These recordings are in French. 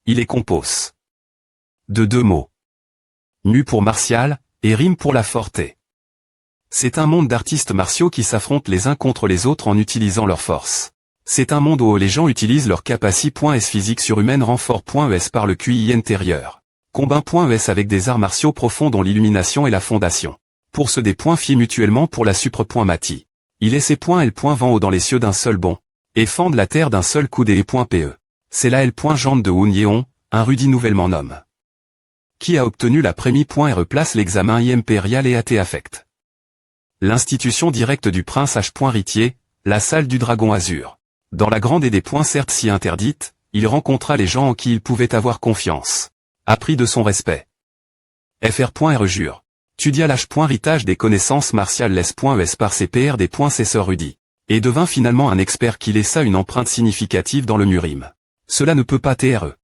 Il est compose de 2 mots. Mu pour martial, et rime pour la forte. C'est un monde d'artistes martiaux qui s'affrontent les uns contre les autres en utilisant leur force. C'est un monde où les gens utilisent leur capacité.s physique surhumaine renfort.es par le QI intérieur. Combat.es avec des arts martiaux profonds dont l'illumination est la fondation. Pour se dépointer mutuellement pour la supre.mati. Il est ses points L. Vent haut dans les cieux d'un seul bond. Et fendent la terre d'un seul coup des .pe. C'est la L. Jante de Hoon Yeon, un rudi nouvellement nomme. Qui a obtenu la prémie.re place l'examen impérial et AT affect. L'institution directe du prince H. Ritier, la salle du dragon azur. Dans la grande et des points certes si interdite, il rencontra les gens en qui il pouvait avoir confiance. Appris de son respect. Fr.re jure. Tudia l'H.ritage des connaissances martiales les.es par ses PR des .cesseurs rudis. Et devint finalement un expert qui laissa une empreinte significative dans le murim. Cela ne peut pas TRE.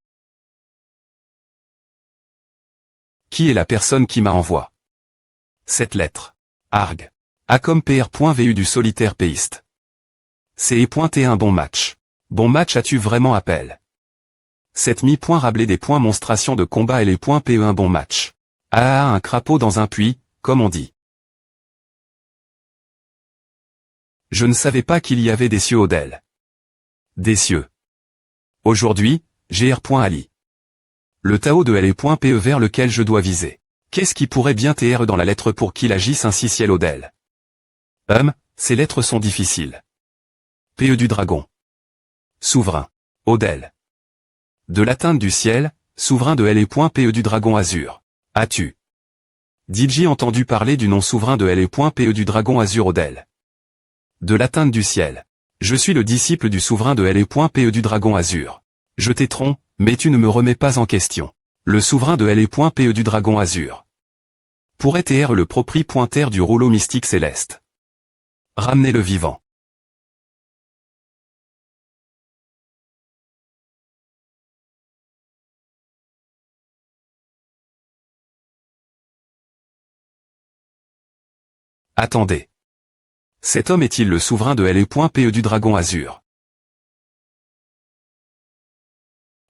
Qui est la personne qui m'a envoyé cette lettre? Arg. A comme PR.vu du solitaire péiste. C'est un bon match. Bon match as-tu vraiment appel? Cette mi-rablé des points monstration de combat et les .pe un bon match. Un crapaud dans un puits, comme on dit. Je ne savais pas qu'il y avait des cieux au-del. Des cieux. Aujourd'hui, gr.ali. Le Tao de L.pe vers lequel je dois viser. Qu'est-ce qui pourrait bien TR dans la lettre pour qu'il agisse ainsi ciel au-del? Ces lettres sont difficiles. PE du dragon. Souverain. Au-del. De l'atteinte du ciel, souverain de L.pe du dragon azur. As-tu DJ entendu parler du nom souverain de L.pe du dragon azur au-del? De l'atteinte du ciel. Je suis le disciple du souverain de L.pe du dragon azur. Je t'étronc, mais tu ne me remets pas en question. Le souverain de L.pe du dragon azur. Pourrait TR le propri.ter du rouleau mystique céleste. Ramenez le vivant. Attendez. Cet homme est-il le souverain de L.pe du dragon azur?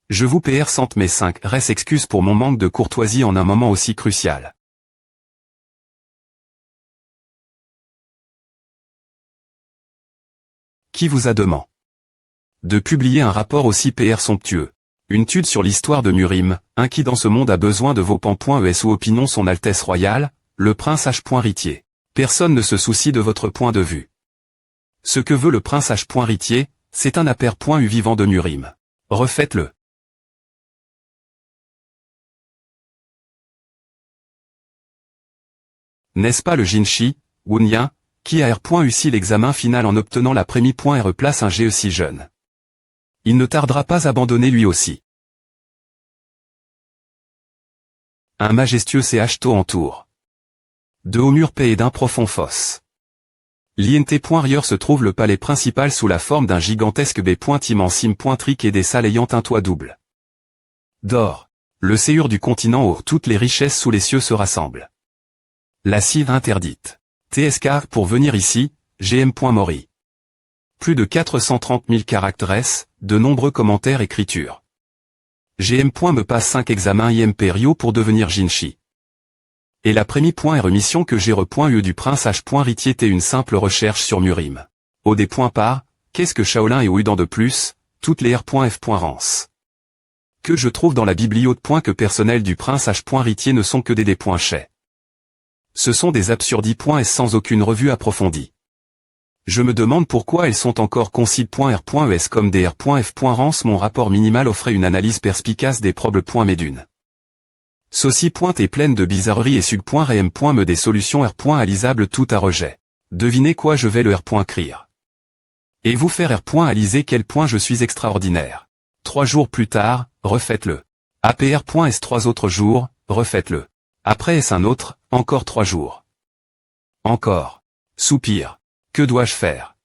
Je vous PR sente mes 5 res excuses pour mon manque de courtoisie en un moment aussi crucial. Qui vous a demandé de publier un rapport aussi PR somptueux? Une tude sur l'histoire de Murim, un qui dans ce monde a besoin de vos pans.es ou opinion son Altesse Royale, le prince H. Ritier. Personne ne se soucie de votre point de vue. Ce que veut le prince H. Ritier, c'est un appert.u vivant de Murim. Refaites-le. N'est-ce pas le Jinshi, Wunyan, qui a R.U.C. l'examen final en obtenant la prémie.re place un GE si jeune? Il ne tardera pas à abandonner lui aussi. Un majestueux CH-to entoure. De hauts murs paix et d'un profond fosse. L'INT.rieur se trouve le palais principal sous la forme d'un gigantesque B.immensim.tric et des salles ayant un toit double. D'or. Le séjour du continent où toutes les richesses sous les cieux se rassemblent. La cive interdite. TSK pour venir ici, gm.mori. Plus de 430 000 caractères, de nombreux commentaires écritures. GM. Me passe 5 examens impériaux pour devenir Jinshi. Et la prémie.re mission que j'ai re.ue du prince H. Ritier était une simple recherche sur Murim. Au des points par, qu'est-ce que Shaolin et Ouidan de plus, toutes les R.F. Rance. Que je trouve dans la bibliothèque que personnel du prince H. Ritier ne sont que des points chais. Ce sont des absurdis.s sans aucune revue approfondie. Je me demande pourquoi elles sont encore concile.r.es comme des R.F. Rance. Mon rapport minimal offrait une analyse perspicace des problèmes.medune. Ceci est pleine de bizarreries et sug.rem. Me des solutions R. Alisables tout à rejet. Devinez quoi je vais le R. Crier. Et vous faire R. Aliser quel point je suis extraordinaire. 3 jours plus tard, refaites-le. APR.S 3 autres jours, refaites-le. Après est-ce un autre, encore 3 jours. Encore. Soupir. Que dois-je faire?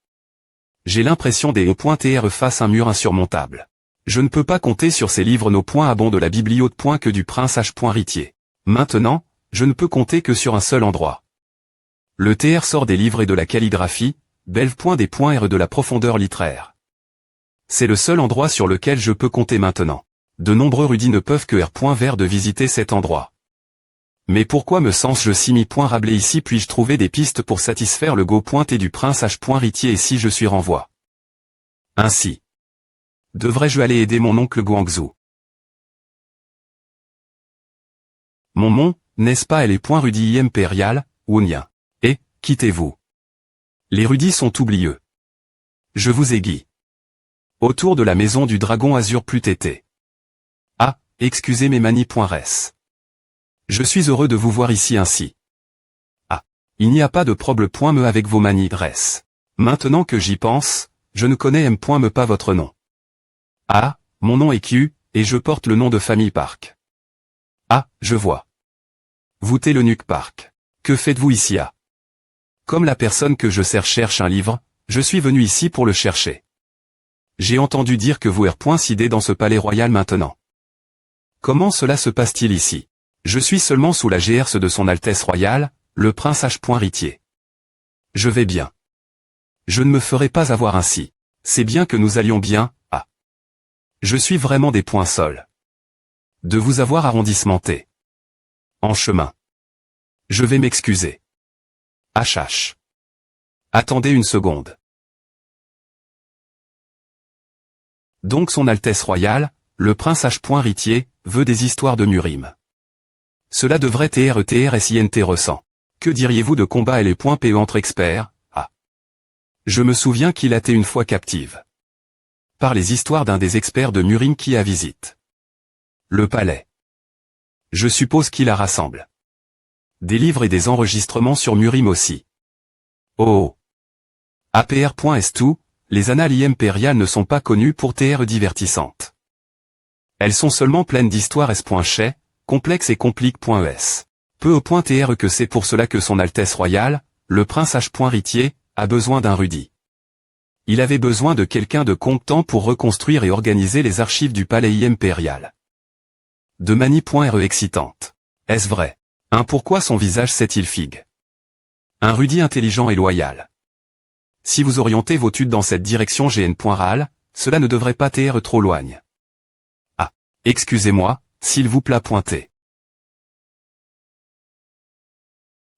J'ai l'impression des E.TR face un mur insurmontable. Je ne peux pas compter sur ces livres nos points abondent de la bibliothèque que du prince H. Ritier. Maintenant, je ne peux compter que sur un seul endroit. Le TR sort des livres et de la calligraphie, belve. Des points R de la profondeur littéraire. C'est le seul endroit sur lequel je peux compter maintenant. De nombreux rudis ne peuvent que R. Vers de visiter cet endroit. Mais pourquoi me sens-je si mis.Rabelais ici? Puis-je trouver des pistes pour satisfaire le go.T du prince H. Ritier et si je suis renvoi? Ainsi. Devrais-je aller aider mon oncle Guangzhou? Mon nom, n'est-ce pas elle est Rudi impérial, Wunien. Et, quittez-vous. Les rudis sont oublieux. Je vous aiguille. Autour de la maison du dragon azur plus tété. Ah, excusez mes manies.res. Je suis heureux de vous voir ici ainsi. Ah, il n'y a pas de problème.me avec vos manies res. Maintenant que j'y pense, je ne connais m.me pas votre nom. Ah, mon nom est Q, et je porte le nom de famille Park. Ah, je vois. Vous t'es le Nuke Park. Que faites-vous ici? Ah? Comme la personne que je cherche un livre, je suis venu ici pour le chercher. J'ai entendu dire que vous résidez dans ce palais royal maintenant. Comment cela se passe-t-il ici? Je suis seulement sous la GRC de son Altesse royale, le prince H. Ritier. Je vais bien. Je ne me ferai pas avoir ainsi. C'est bien que nous allions bien, ah. Je suis vraiment des points sols. De vous avoir arrondissementé. En chemin. Je vais m'excuser. HH. Attendez une seconde. Donc son Altesse royale, le prince H. Ritier, veut des histoires de Murim. Cela devrait être ressent. Que diriez-vous de combat L.P entre experts? Ah. Je me souviens qu'il a été une fois captive. Par les histoires d'un des experts de Murim qui a visite. Le palais. Je suppose qu'il la rassemble. Des livres et des enregistrements sur Murim aussi. Oh. APR.S2, les annales impériales ne sont pas connues pour TR divertissantes. Elles sont seulement pleines d'histoires S.Chet, complexe et complique.es. Peu au point TR que c'est pour cela que son Altesse royale, le prince H. Ritier, a besoin d'un Rudi. Il avait besoin de quelqu'un de compétent pour reconstruire et organiser les archives du palais impérial. De manie.re excitante. Est-ce vrai? Pourquoi son visage s'est-il figue? Un Rudi intelligent et loyal. Si vous orientez vos tudes dans cette direction gn.ral, cela ne devrait pas TR trop loin. Ah, excusez-moi, s'il vous plaît pointer.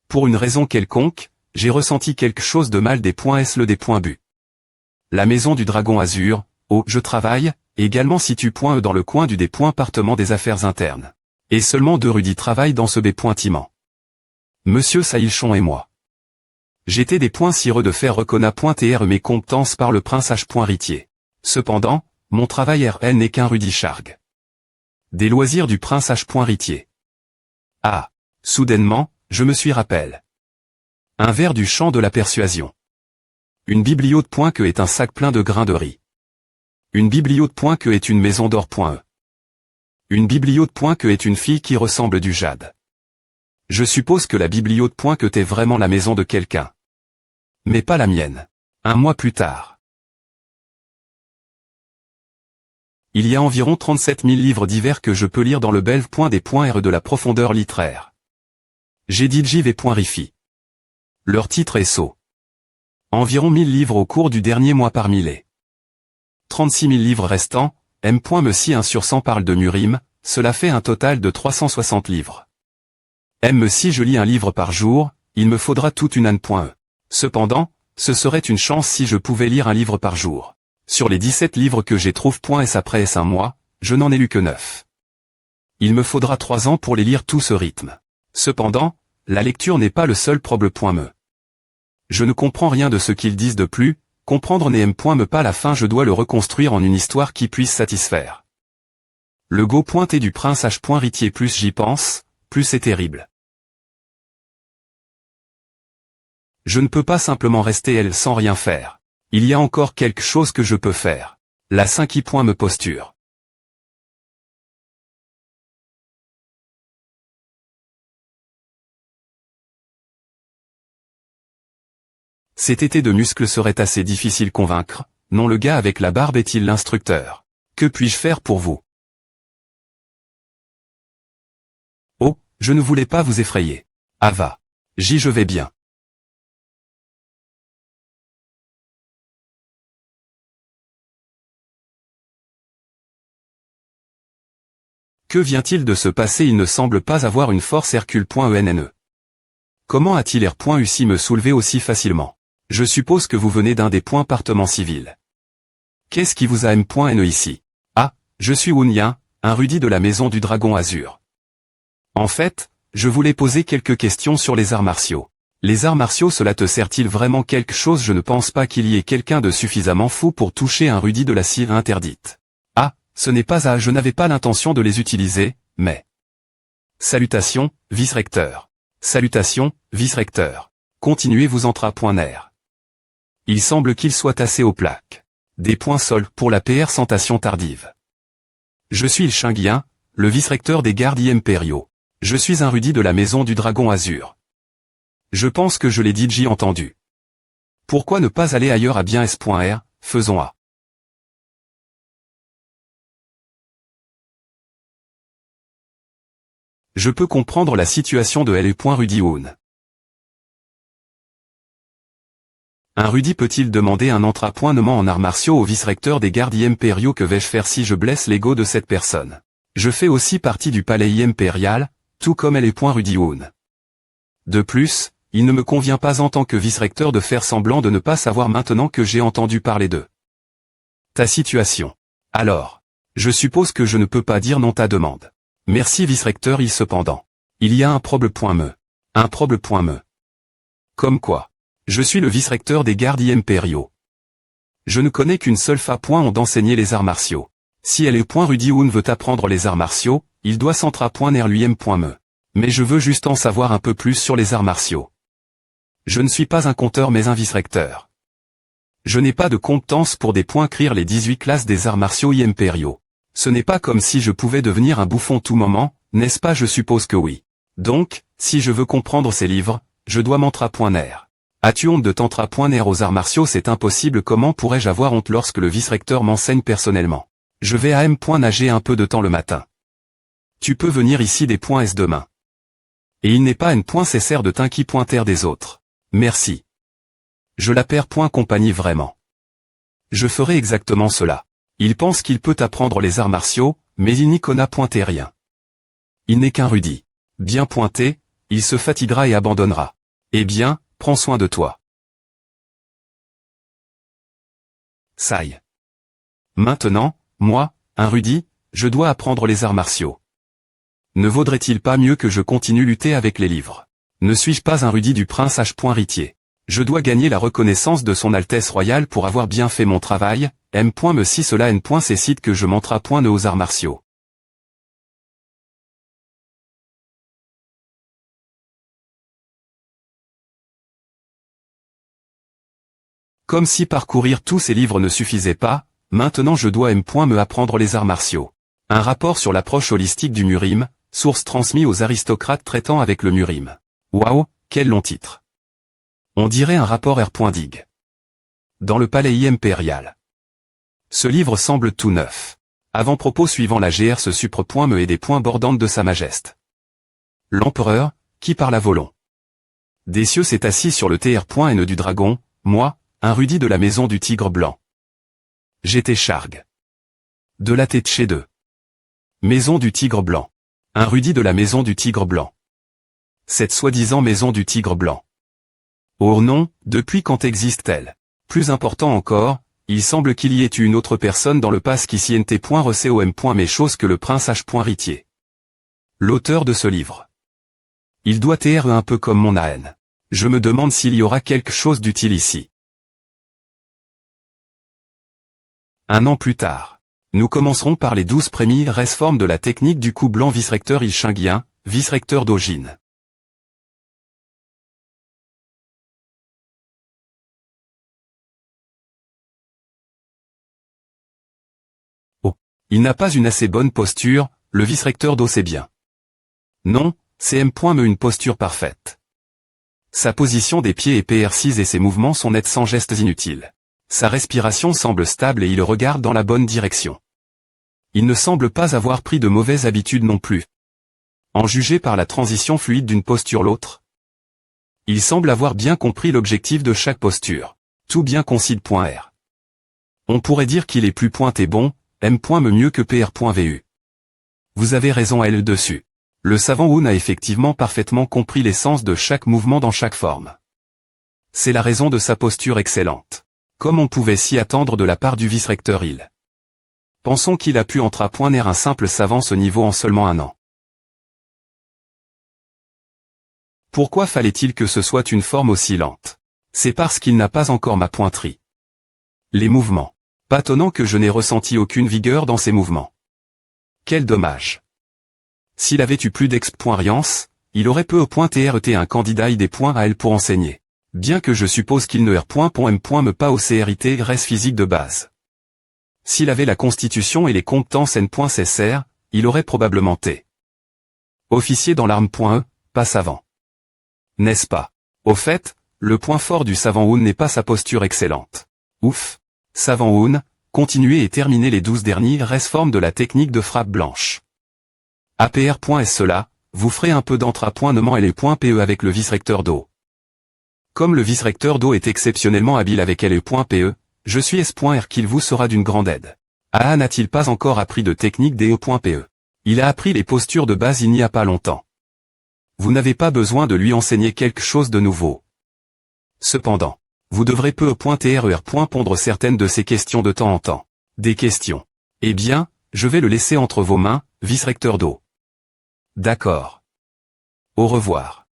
Pour une raison quelconque, j'ai ressenti quelque chose de mal des points S le des points bu. La maison du dragon azur, où je travaille, est également situe.e dans le coin du département des affaires internes. Et seulement 2 Rudis travaillent dans ce bâtiment. Monsieur Sailchon et moi. J'étais des points cireux de faire reconnaître mes compétences par le prince H. Ritier. Cependant, mon travail RL n'est qu'un Rudi Charg. Des loisirs du prince H. Ritier. Ah. Soudainement, je me suis rappelé. Un vers du chant de la persuasion. Une bibliothèque est un sac plein de grains de riz. Une bibliothèque est une maison d'or.e. Une bibliothèque est une fille qui ressemble du jade. Je suppose que la bibliothèque est vraiment la maison de quelqu'un. Mais pas la mienne. Un mois plus tard. Il y a environ 37 000 livres divers que je peux lire dans le belve.des.r de la profondeur littéraire. J'ai dit JV.rifi. Leur titre est sot. Environ 1000 livres au cours du dernier mois parmi les 36 000 livres restants, M.me si 1 sur 100 parle de Murim, cela fait un total de 360 livres. M si je lis un livre par jour, il me faudra toute une âne.e. Cependant, ce serait une chance si je pouvais lire un livre par jour. Sur les 17 livres que j'ai trouve.s après un mois, je n'en ai lu que 9. Il me faudra 3 ans pour les lire tout ce rythme. Cependant, la lecture n'est pas le seul problème.me. Je ne comprends rien de ce qu'ils disent de plus, comprendre n'est pas la fin, je dois le reconstruire en une histoire qui puisse satisfaire. Le go.t du prince H. Ritier, plus j'y pense, plus c'est terrible. Je ne peux pas simplement rester elle sans rien faire. Il y a encore quelque chose que je peux faire. La 5 me posture. Cet été de muscles serait assez difficile convaincre, non le gars avec la barbe est-il l'instructeur. Que puis-je faire pour vous? Oh, je ne voulais pas vous effrayer. Ah va. Je vais bien. Que vient-il de se passer? Il ne semble pas avoir une force Hercule.ENNE. Comment a-t-il R.U me soulever aussi facilement? Je suppose que vous venez d'un département civil. Qu'est-ce qui vous a M.NE ici? Ah, je suis Wunyan, un Rudy de la Maison du Dragon Azur. En fait, je voulais poser quelques questions sur les arts martiaux. Les arts martiaux, cela te sert-il vraiment quelque chose? Je ne pense pas qu'il y ait quelqu'un de suffisamment fou pour toucher un Rudy de la cire interdite. Ah, ce n'est pas à... Je n'avais pas l'intention de les utiliser, mais... Salutations, vice-recteur. Salutations, vice-recteur. Continuez-vous entra.ner. Il semble qu'il soit assez aux plaques. Des points sols pour la PR Sentation tardive. Je suis le Shinguien, le vice-recteur des gardes impériaux. Je suis un Rudy de la Maison du Dragon Azur. Je pense que je l'ai dit entendu. Pourquoi ne pas aller ailleurs à bien S.R, faisons A. Je peux comprendre la situation de L.Rudy Hoon. Un Rudy peut-il demander un entrapointement en arts martiaux au vice-recteur des gardes impériaux? Que vais-je faire si je blesse l'ego de cette personne? Je fais aussi partie du palais impérial, tout comme L.Rudy Hoon. De plus, il ne me convient pas en tant que vice-recteur de faire semblant de ne pas savoir maintenant que j'ai entendu parler de ta situation. Alors, je suppose que je ne peux pas dire non ta demande. Merci vice-recteur. Cependant, il y a un problème. Un problème. Comme quoi? Je suis le vice-recteur des gardes impériaux. Je ne connais qu'une seule façon d'enseigner les arts martiaux. Si L.Rudy Hoon veut apprendre les arts martiaux, il doit s'entra.ner lui-même. Mais je veux juste en savoir un peu plus sur les arts martiaux. Je ne suis pas un compteur mais un vice-recteur. Je n'ai pas de compétence pour des points écrire les 18 classes des arts martiaux impériaux. Ce n'est pas comme si je pouvais devenir un bouffon tout moment, n'est-ce pas? Je suppose que oui. Donc, si je veux comprendre ces livres, je dois m'entra.ner. As-tu honte de t'entra.ner aux arts martiaux? C'est impossible. Comment pourrais-je avoir honte lorsque le vice-recteur m'enseigne personnellement? Je vais à M.nager un peu de temps le matin. Tu peux venir ici des points S demain. Et il n'est pas N.cessaire de t'inquiéter des autres. Merci. Je la perds. Compagnie vraiment. Je ferai exactement cela. Il pense qu'il peut apprendre les arts martiaux, mais il n'y connaît rien. Il n'est qu'un Rudy. Bien pointé, il se fatiguera et abandonnera. Eh bien, prends soin de toi. Sai. Maintenant, moi, un Rudy, je dois apprendre les arts martiaux. Ne vaudrait-il pas mieux que je continue lutter avec les livres? Ne suis-je pas un Rudy du prince H. Ritier? Je dois gagner la reconnaissance de son Altesse royale pour avoir bien fait mon travail. M.me si cela N.cécite que je m'entra.ne aux arts martiaux. Comme si parcourir tous ces livres ne suffisait pas, maintenant je dois me apprendre les arts martiaux. Un rapport sur l'approche holistique du Murim, source transmise aux aristocrates traitant avec le Murim. Waouh, quel long titre. On dirait un rapport R.Dig. Dans le palais impérial. Ce livre semble tout neuf. Avant-propos suivant la GR ce supre.me et des points bordantes de sa majesté. L'empereur, qui parle à Volon. Des cieux s'est assis sur le TR.N du dragon, moi, un Rudy de la Maison du Tigre Blanc. J'étais Charg. De la tête chez deux. Maison du Tigre Blanc. Un Rudy de la Maison du Tigre Blanc. Cette soi-disant Maison du Tigre Blanc. Oh non, depuis quand existe-t-elle? Plus important encore, il semble qu'il y ait eu une autre personne dans le pass qui s'y nt.recom. Mais chose que le prince H. Ritier. L'auteur de ce livre. Il doit être un peu comme mon AN. Je me demande s'il y aura quelque chose d'utile ici. Un an plus tard. Nous commencerons par les 12 premières formes de la technique du coup blanc vice-recteur Ilchingien, vice-recteur d'Ojin. Oh, il n'a pas une assez bonne posture, le vice-recteur d'O c'est bien. Non, c'est M.me une posture parfaite. Sa position des pieds est précise et ses mouvements sont nets sans gestes inutiles. Sa respiration semble stable et il regarde dans la bonne direction. Il ne semble pas avoir pris de mauvaises habitudes non plus. En juger par la transition fluide d'une posture à l'autre. Il semble avoir bien compris l'objectif de chaque posture. Tout bien concide.r. On pourrait dire qu'il est plus pointé bon, M.me mieux que PR.vu. Vous avez raison elle dessus. Le savant Woon a effectivement parfaitement compris l'essence de chaque mouvement dans chaque forme. C'est la raison de sa posture excellente. Comme on pouvait s'y attendre de la part du vice-recteur Hill. Pensons qu'il a pu entrepoigner un simple savant ce niveau en seulement un an. Pourquoi fallait-il que ce soit une forme aussi lente? C'est parce qu'il n'a pas encore ma pointerie. Les mouvements. Pas étonnant que je n'ai ressenti aucune vigueur dans ces mouvements. Quel dommage. S'il avait eu plus d'expérience, il aurait peu au point été un candidat des points à elle pour enseigner. Bien que je suppose qu'il ne me pas au CRIT reste physique de base. S'il avait la constitution et les compétences nécessaires, il aurait probablement été officier dans l'arme.e, pas savant. N'est-ce pas? Au fait, le point fort du savant Woon n'est pas sa posture excellente. Ouf. Savant Woon, continuez et terminez les 12 dernières formes de la technique de frappe blanche. APR. Cela, vous ferez un peu d'entrapointement et les points PE avec le vice-recteur Do. Comme le vice-recteur Do est exceptionnellement habile avec LE.PE, je suis S.R qu'il vous sera d'une grande aide. AA n'a-t-il pas encore appris de technique DE.PE? Il a appris les postures de base il n'y a pas longtemps. Vous n'avez pas besoin de lui enseigner quelque chose de nouveau. Cependant, vous devrez pondre certaines de ces questions de temps en temps. Des questions. Eh bien, je vais le laisser entre vos mains, vice-recteur Do. D'accord. Au revoir.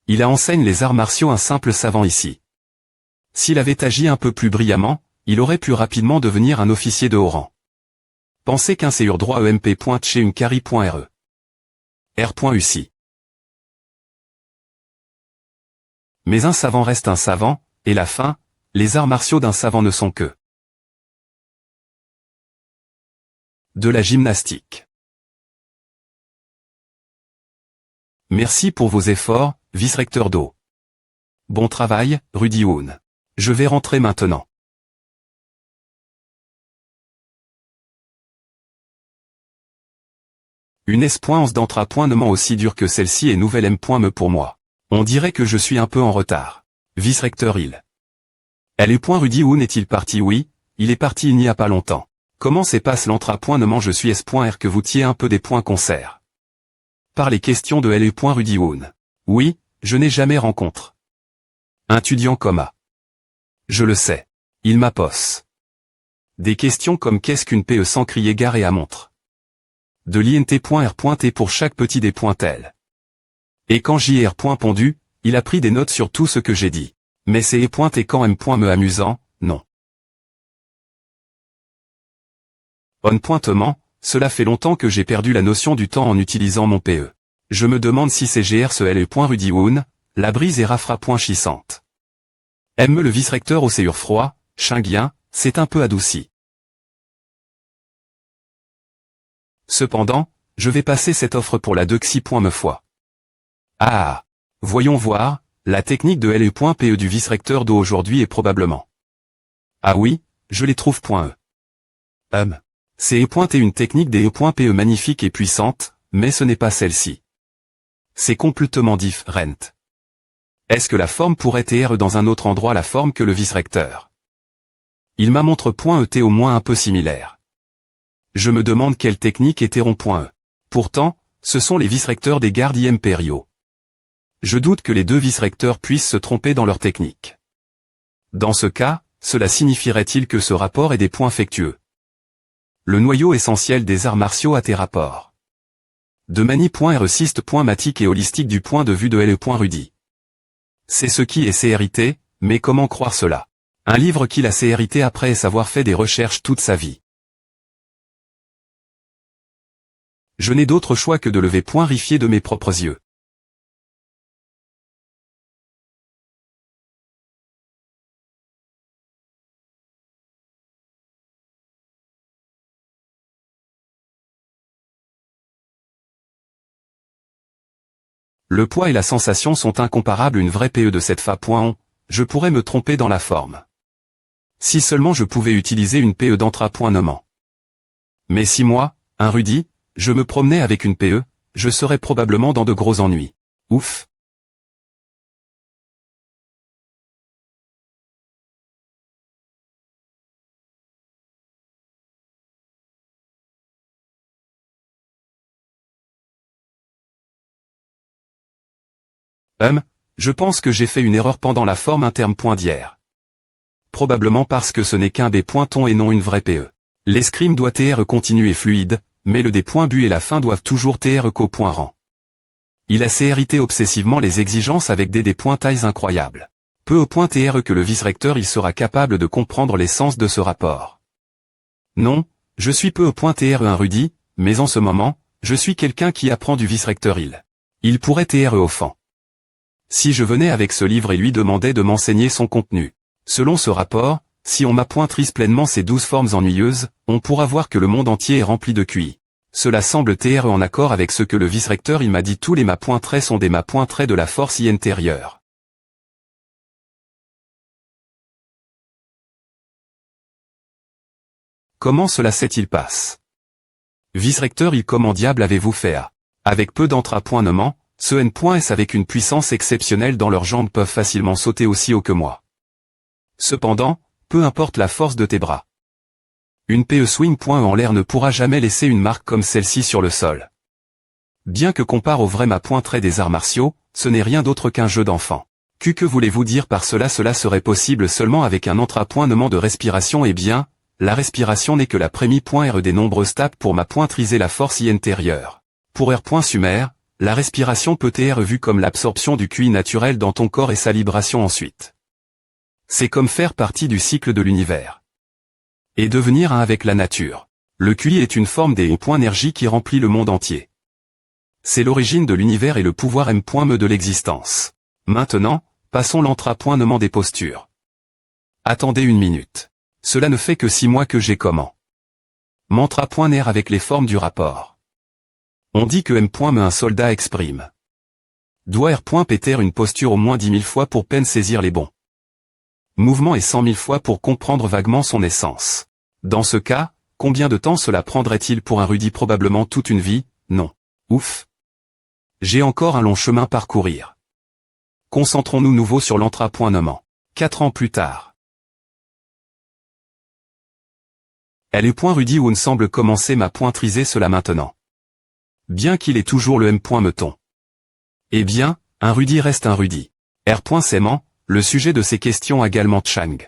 Il enseigne les arts martiaux un simple savant ici. S'il avait agi un peu plus brillamment, il aurait pu rapidement devenir un officier de haut rang. Pensez qu'un séur droit EMP. Chez une carry.re. R.UCI. Mais un savant reste un savant, et la fin, les arts martiaux d'un savant ne sont que de la gymnastique. Merci pour vos efforts, vice-recteur Do. Bon travail, Rudy Woon. Je vais rentrer maintenant. Une S.11 d'entrapointement aussi dure que celle-ci est nouvelle M.me pour moi. On dirait que je suis un peu en retard. Vice-recteur Hill. Rudy Woon est-il parti? Oui, il est parti il n'y a pas longtemps. Comment se passe l'entrapointement? Je suis S.R que vous tiez un peu des points concert. Par les questions de Rudy Woon. Oui, je n'ai jamais rencontré un étudiant comme A. Je le sais. Il m'apposse. Des questions comme qu'est-ce qu'une PE sans crier gare et à montre. De l'INT.R.T pour chaque petit des pointels. Et quand JR. Pondu, il a pris des notes sur tout ce que j'ai dit. Mais c'est et quand M. amusant, non. Pointement, cela fait longtemps que j'ai perdu la notion du temps en utilisant mon PE. Je me demande si c'est GR ce L. Rudy Woon, la brise et rafra.chissante. Aime le vice-recteur au séur froid, Chinguien, c'est un peu adouci. Cependant, je vais passer cette offre pour la Dexi. Me foi. Ah. Voyons voir, la technique de L.PE du vice-recteur d'eau aujourd'hui est probablement. Ah oui, je les trouve .E. C'est une technique des E.PE magnifique et puissante, mais ce n'est pas celle-ci. C'est complètement différent. Est-ce que la forme pourrait être dans un autre endroit la forme que le vice-recteur? Il m'a montré .ET au moins un peu similaire. Je me demande quelle technique était .E. Pourtant, ce sont les vice-recteurs des gardes impériaux. Je doute que les deux vice-recteurs puissent se tromper dans leur technique. Dans ce cas, cela signifierait-il que ce rapport est des points factueux? Le noyau essentiel des arts martiaux a tes rapports. De mani.R6. Matique et holistique du point de vue de L. Rudy. C'est ce qui est CRIT, mais comment croire cela? Un livre qu'il a CRIT après avoir fait des recherches toute sa vie. Je n'ai d'autre choix que de lever rifier de mes propres yeux. Le poids et la sensation sont incomparables. Une vraie PE de cette fa. Je pourrais me tromper dans la forme. Si seulement je pouvais utiliser une PE d'entrapointement. Mais si moi, un Rudy, je me promenais avec une PE, je serais probablement dans de gros ennuis. Ouf. Je pense que j'ai fait une erreur pendant la forme interme point d'hier. Probablement parce que ce n'est qu'un B pointon et non une vraie PE. L'escrime doit TR continu et fluide, mais le D point but et la fin doivent toujours TR qu'au point rang. Il a hérité obsessivement les exigences avec des pointailles incroyables. Peu au point TR que le vice-recteur il sera capable de comprendre l'essence de ce rapport. Non, je suis peu au point TR un Rudy, mais en ce moment, je suis quelqu'un qui apprend du vice-recteur il pourrait TR offend. Si je venais avec ce livre et lui demandais de m'enseigner son contenu. Selon ce rapport, si on m'appointrise pleinement ces 12 formes ennuyeuses, on pourra voir que le monde entier est rempli de QI. Cela semble TR en accord avec ce que le vice-recteur il m'a dit, tous les ma.traits sont des ma.traits de la force I intérieure. Comment cela s'est-il passe? Vice-recteur il comment diable avez-vous fait à? Avec peu d'entrapointement, ce N.S avec une puissance exceptionnelle dans leurs jambes peuvent facilement sauter aussi haut que moi. Cependant, peu importe la force de tes bras. Une PE swing point en l'air ne pourra jamais laisser une marque comme celle-ci sur le sol. Bien que compare au vrai ma.trait des arts martiaux, ce n'est rien d'autre qu'un jeu d'enfant. Que voulez-vous dire par cela? Cela serait possible seulement avec un entrapointement de respiration. Eh bien, la respiration n'est que la prémie.R des nombreuses tapes pour ma.triser la force I intérieure. Pour R.Sumer, la respiration peut être vue comme l'absorption du QI naturel dans ton corps et sa libération ensuite. C'est comme faire partie du cycle de l'univers. Et devenir un avec la nature. Le QI est une forme des points énergie qui remplit le monde entier. C'est l'origine de l'univers et le pouvoir M.me de l'existence. Maintenant, passons l'entrapointement des postures. Attendez une minute. Cela ne fait que 6 mois que j'ai comment. Mantra.ner avec les formes du rapport. On dit que M.me un soldat exprime. Doit R.péter une posture au moins 10 000 fois pour peine saisir les bons mouvements et 100 000 fois pour comprendre vaguement son essence. Dans ce cas, combien de temps cela prendrait-il pour un Rudy? Probablement toute une vie, non. Ouf. J'ai encore un long chemin à parcourir. Concentrons-nous nouveau sur l'entrapointement. 4 ans plus tard. Elle est Rudy où on semble commencer ma pointriser cela maintenant. Bien qu'il ait toujours le M.meton. Eh bien, un Rudy reste un Rudy. R.s'aimant, le sujet de ces questions également Chang.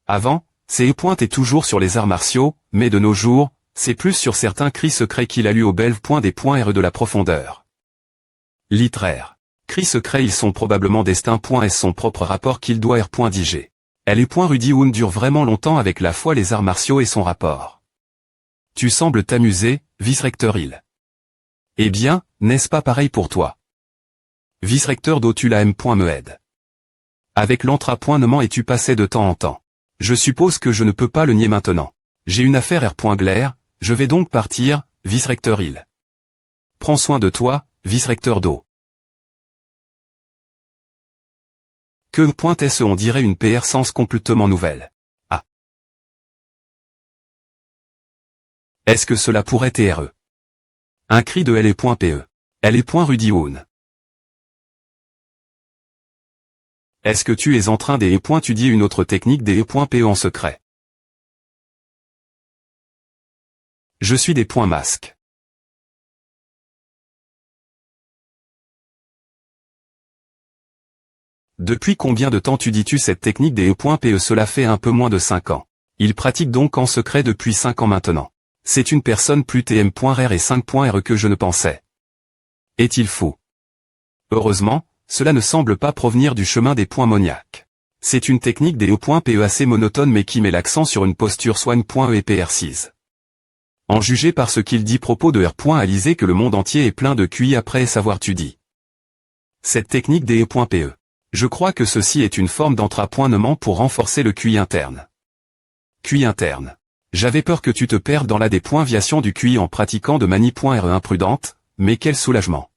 Avant, c'est est toujours sur les arts martiaux, mais de nos jours, c'est plus sur certains cris secrets qu'il a lu au belve des R de la profondeur. Littéraire. Cris secrets ils sont probablement destin.s son propre rapport qu'il doit R.dig. Elle est Rudy Hoon dure vraiment longtemps avec la foi les arts martiaux et son rapport. Tu sembles t'amuser, vice-recteur il. Eh bien, n'est-ce pas pareil pour toi? Vice-recteur d'où tu la M.me aide. Avec l'entrapointement et tu passais de temps en temps. Je suppose que je ne peux pas le nier maintenant. J'ai une affaire R.glaire, je vais donc partir, vice-recteur il. Prends soin de toi, vice-recteur d'eau. Que.se on dirait une PR sens complètement nouvelle. Ah. Est-ce que cela pourrait être un cri de L.pe. L.Rudy Hoon. Est-ce que tu es en train d'étudier une autre technique des.pe en secret? Je suis des points masques. Depuis combien de temps tu dis-tu cette technique des.pe? Cela fait un peu moins de 5 ans. Il pratique donc en secret depuis 5 ans maintenant. C'est une personne plus tm.r et 5.r que je ne pensais. Est-il fou? Heureusement, cela ne semble pas provenir du chemin des points moniaques. C'est une technique des.pe assez monotone mais qui met l'accent sur une posture soigne.e et PR6. En juger par ce qu'il dit propos de R.alisé que le monde entier est plein de QI après savoir tu dis. Cette technique des.pe. Je crois que ceci est une forme d'entrapointement pour renforcer le QI interne. QI interne. J'avais peur que tu te perdes dans la déviation du QI en pratiquant de manie.re imprudente, mais quel soulagement.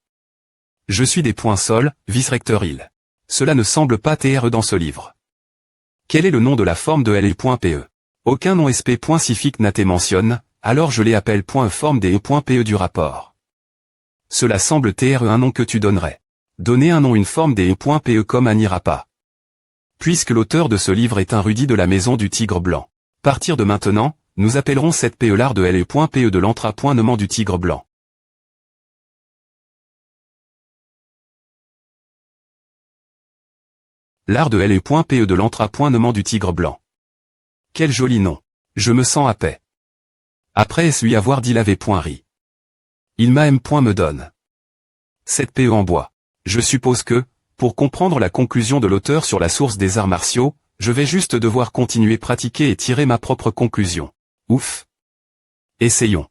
Je suis des points sol, vice-recteur il. Cela ne semble pas TR dans ce livre. Quel est le nom de la forme de L.pe? Aucun nom sp.cifique n'a été mentionné, alors je les appelle forme des E.pe du rapport. Cela semble TR un nom que tu donnerais. Donner un nom une forme des E.pe comme n'ira pas. Puisque l'auteur de ce livre est un Rudy de la maison du Tigre Blanc. Partir de maintenant, nous appellerons cette PE l'art de L.pe de l'entrapointement du Tigre Blanc. L'art de L.E.P.E de l'entrapoint du tigre blanc. Quel joli nom. Je me sens à paix. Après lui avoir dit laver.ri. Il m'a me donne. Cette PE en bois. Je suppose que, pour comprendre la conclusion de l'auteur sur la source des arts martiaux, je vais juste devoir continuer pratiquer et tirer ma propre conclusion. Ouf. Essayons.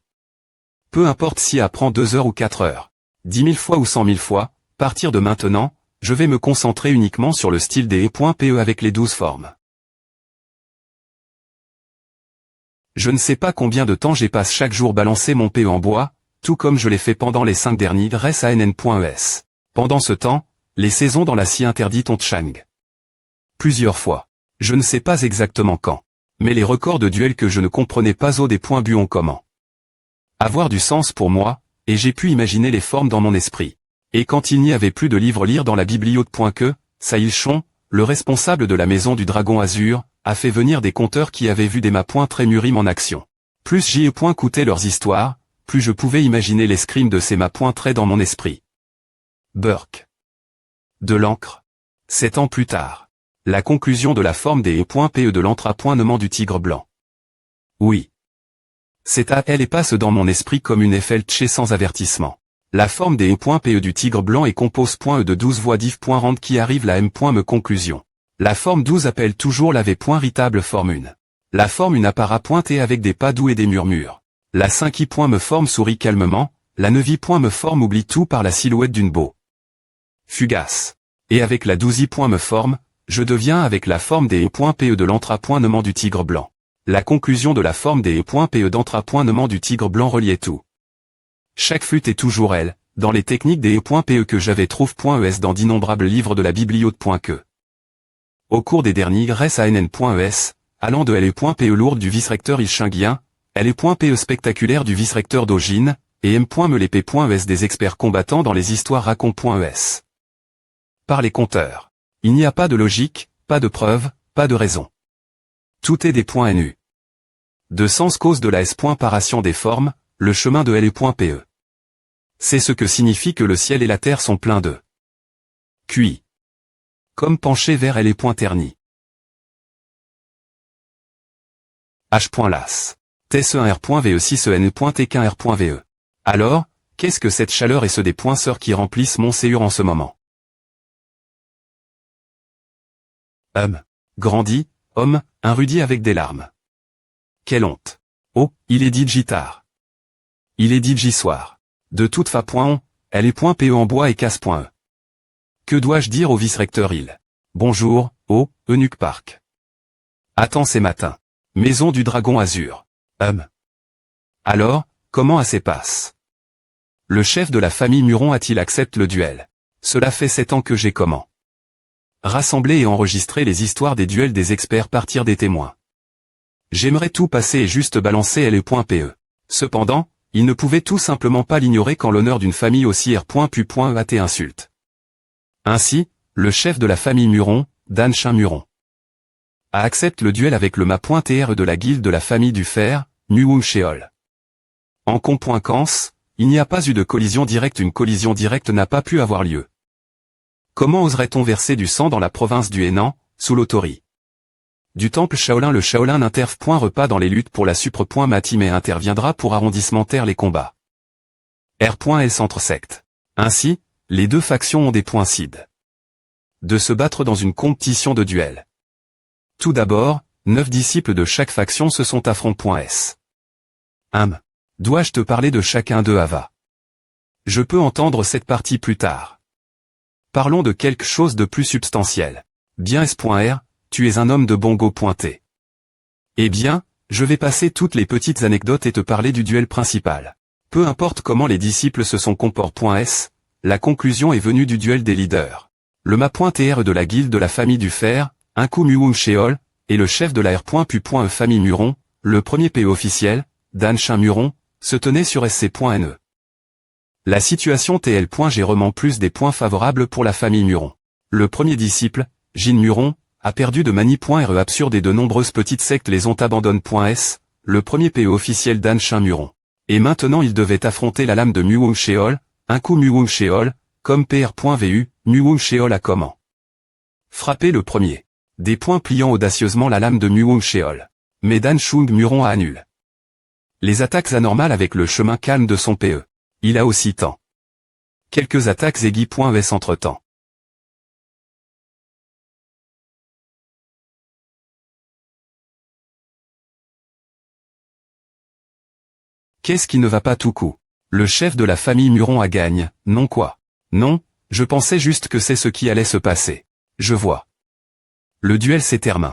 Peu importe si apprend 2 heures ou 4 heures. 10 000 fois ou 100 000 fois, partir de maintenant, je vais me concentrer uniquement sur le style des E.PE avec les 12 formes. Je ne sais pas combien de temps j'ai passe chaque jour balancer mon PE en bois, tout comme je l'ai fait pendant les 5 derniers res ANN.ES. Pendant ce temps, les saisons dans la scie interdite ont Chang. Plusieurs fois. Je ne sais pas exactement quand. Mais les records de duels que je ne comprenais pas au des points bu ont comment avoir du sens pour moi, et j'ai pu imaginer les formes dans mon esprit. Et quand il n'y avait plus de livres lire dans la bibliothèque, Sahil Chon, le responsable de la maison du Dragon Azur, a fait venir des conteurs qui avaient vu des mapoints très murim en action. Plus j'y ai coûté leurs histoires, plus je pouvais imaginer l'escrime de ces mapoints traits dans mon esprit. Burke. De l'encre. 7 ans plus tard. La conclusion de la forme des E.PE de l'entrapoint du tigre blanc. Oui. C'est à elle et passe dans mon esprit comme une FLC sans avertissement. La forme des E.PE du tigre blanc est compose.E de 12 voix div.rand qui arrive la me conclusion. La forme 12 appelle toujours la v.ritable forme 1. La forme 1 appara pointée avec des pas doux et des murmures. La 5 me forme sourit calmement, la 9 me forme oublie tout par la silhouette d'une beau. Fugace. Et avec la 12 me forme, je deviens avec la forme des E.PE de l'entrapoint du tigre blanc. La conclusion de la forme des E.PE d'entrapoint du tigre blanc reliait tout. Chaque flûte est toujours elle, dans les techniques des E.PE que j'avais trouve.es dans d'innombrables livres de la bibliothèque. Au cours des derniers res ANN.ES, allant de L.E.PE lourde du vice-recteur ilchingien, L.E.PE spectaculaire du vice-recteur d'Ogine, et M.MELEP.ES des experts combattants dans les histoires racon.es. Par les compteurs. Il n'y a pas de logique, pas de preuve, pas de raison. Tout est des points NU. De sens cause de la S.paration des formes, le chemin de L.E.PE. C'est ce que signifie que le ciel et la terre sont pleins de QI. Comme penché vers L.terni. H.las. T1R.VE6N.T1R.VE. Alors, qu'est-ce que cette chaleur et ce des poinçeurs qui remplissent mon séur en ce moment? Grandi, homme, un rudi avec des larmes. Quelle honte. Oh, il est dit gitar. Il est dit soir. De toute façon, elle est .PE en bois et casse.E. Que dois-je dire au vice-recteur il? Bonjour, oh, Eunuque Park. Attends c'est matin. Maison du Dragon Azur. Alors, comment assez passe? Le chef de la famille Muron a-t-il accepté le duel? Cela fait 7 ans que j'ai comment rassembler et enregistrer les histoires des duels des experts partir des témoins. J'aimerais tout passer et juste balancer L.E.PE. Cependant, il ne pouvait tout simplement pas l'ignorer quand l'honneur d'une famille aussi R.Pu.AT insulte. Ainsi, le chef de la famille Muron, Dan Chin Muron, a accepté le duel avec le ma.TR de la guilde de la famille du fer, Nuung Sheol. En conséquence, il n'y a pas eu de collision directe. Une collision directe n'a pas pu avoir lieu. Comment oserait-on verser du sang dans la province du Henan, sous l'autorité du temple Shaolin? Le Shaolin n'intervient pas dans les luttes pour la supre.mati mais interviendra pour arrondissementer les combats. R.L centre-secte. Ainsi, les deux factions ont des points cides de se battre dans une compétition de duel. Tout d'abord, 9 disciples de chaque faction se sont affrontés.s. Dois-je te parler de chacun d'eux Ava? Je peux entendre cette partie plus tard. Parlons de quelque chose de plus substantiel. Bien S.R, tu es un homme de bon go.T. Eh bien, je vais passer toutes les petites anecdotes et te parler du duel principal. Peu importe comment les disciples se sont comportés.S, la conclusion est venue du duel des leaders. Le ma.TR de la guilde de la famille du fer, un coup Muung Sheol, et le chef de la R.Pu.E famille Muron, le premier PE officiel, Dan Chin Muron, se tenait sur SC.NE. La situation TL.G remonte plus des points favorables pour la famille Muron. Le premier disciple, Jin Muron, a perdu de mani.RE absurde et de nombreuses petites sectes les ont abandonné.S, le premier PE officiel Dan Chin Muron. Et maintenant il devait affronter la lame de Muung Sheol, un coup Muung Sheol, comme PR.VU, Muung Sheol a comment Frappez le premier. Des poings pliant audacieusement la lame de Muong Sheol. Mais Dan Chung Muron a annule. Les attaques anormales avec le chemin calme de son PE. Il a aussi temps. Quelques attaques aiguës point S entre-temps. Qu'est-ce qui ne va pas tout coup? Le chef de la famille Muron a gagne, non quoi? Non, je pensais juste que c'est ce qui allait se passer. Je vois. Le duel s'est terminé.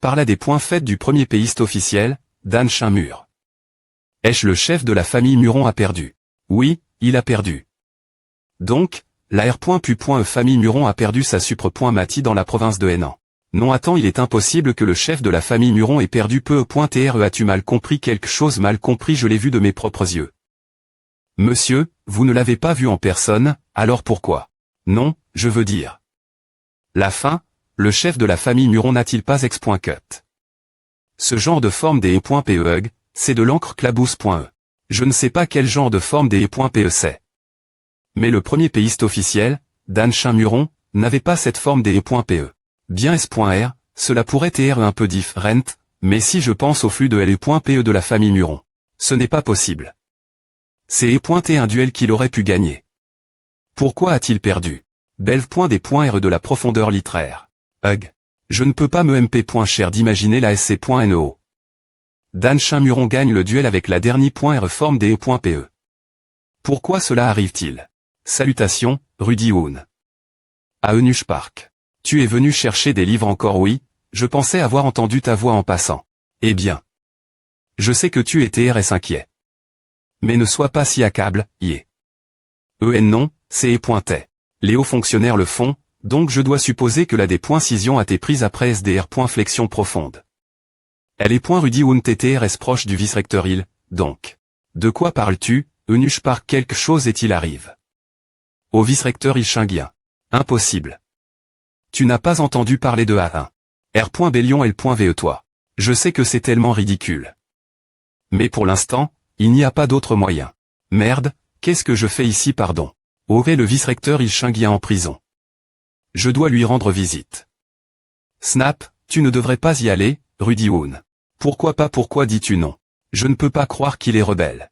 Par là des points faits du premier péiste officiel, Dan Mur. Est-ce le chef de la famille Muron a perdu? Oui, il a perdu. Donc, la R.Pu.E famille Muron a perdu sa supre.Mati dans la province de Henan. Non attends, il est impossible que le chef de la famille Muron ait perdu PE.TRE. As-tu mal compris quelque chose? Mal compris, je l'ai vu de mes propres yeux. Monsieur, vous ne l'avez pas vu en personne, alors pourquoi? Non, je veux dire. La fin, le chef de la famille Muron n'a-t-il pas ex.cut? Ce genre de forme des E.PE, c'est de l'encre clabousse.E. Je ne sais pas quel genre de forme des E.PE c'est. Mais le premier péiste officiel, Dan Muron, n'avait pas cette forme des E.PE. Bien S.R, cela pourrait être un peu différent, mais si je pense au flux de LE.PE de la famille Muron, ce n'est pas possible. C'est E.T un duel qu'il aurait pu gagner. Pourquoi a-t-il perdu? Belve.D.R de la profondeur littéraire. Hug. Je ne peux pas me MP.cher d'imaginer la SC.NO. Dan Muron gagne le duel avec la dernière forme des E.PE. Pourquoi cela arrive-t-il? Salutations, Rudy Woon. À Eunuch Park. Tu es venu chercher des livres encore? Oui, je pensais avoir entendu ta voix en passant. Eh bien. Je sais que tu étais RS inquiet. Mais ne sois pas si accable, yé. Non, c'est E.T. Les hauts fonctionnaires le font, donc je dois supposer que la D.Scission a été prise après SDR.Flexion profonde. Elle est Rudy Woon TTRS proche du vice-recteur il, donc. De quoi parles-tu, Eunuch Park? Quelque chose est-il arrive? Au vice-recteur il Chingien. Impossible. Tu n'as pas entendu parler de A1. R.Bellion L.VE toi. Je sais que c'est tellement ridicule. Mais pour l'instant, il n'y a pas d'autre moyen. Merde, qu'est-ce que je fais ici pardon? Aurait le vice-recteur il Chingien en prison. Je dois lui rendre visite. Snap, tu ne devrais pas y aller, Rudy Woon. Pourquoi pas? Pourquoi dis-tu non? Je ne peux pas croire qu'il est rebelle.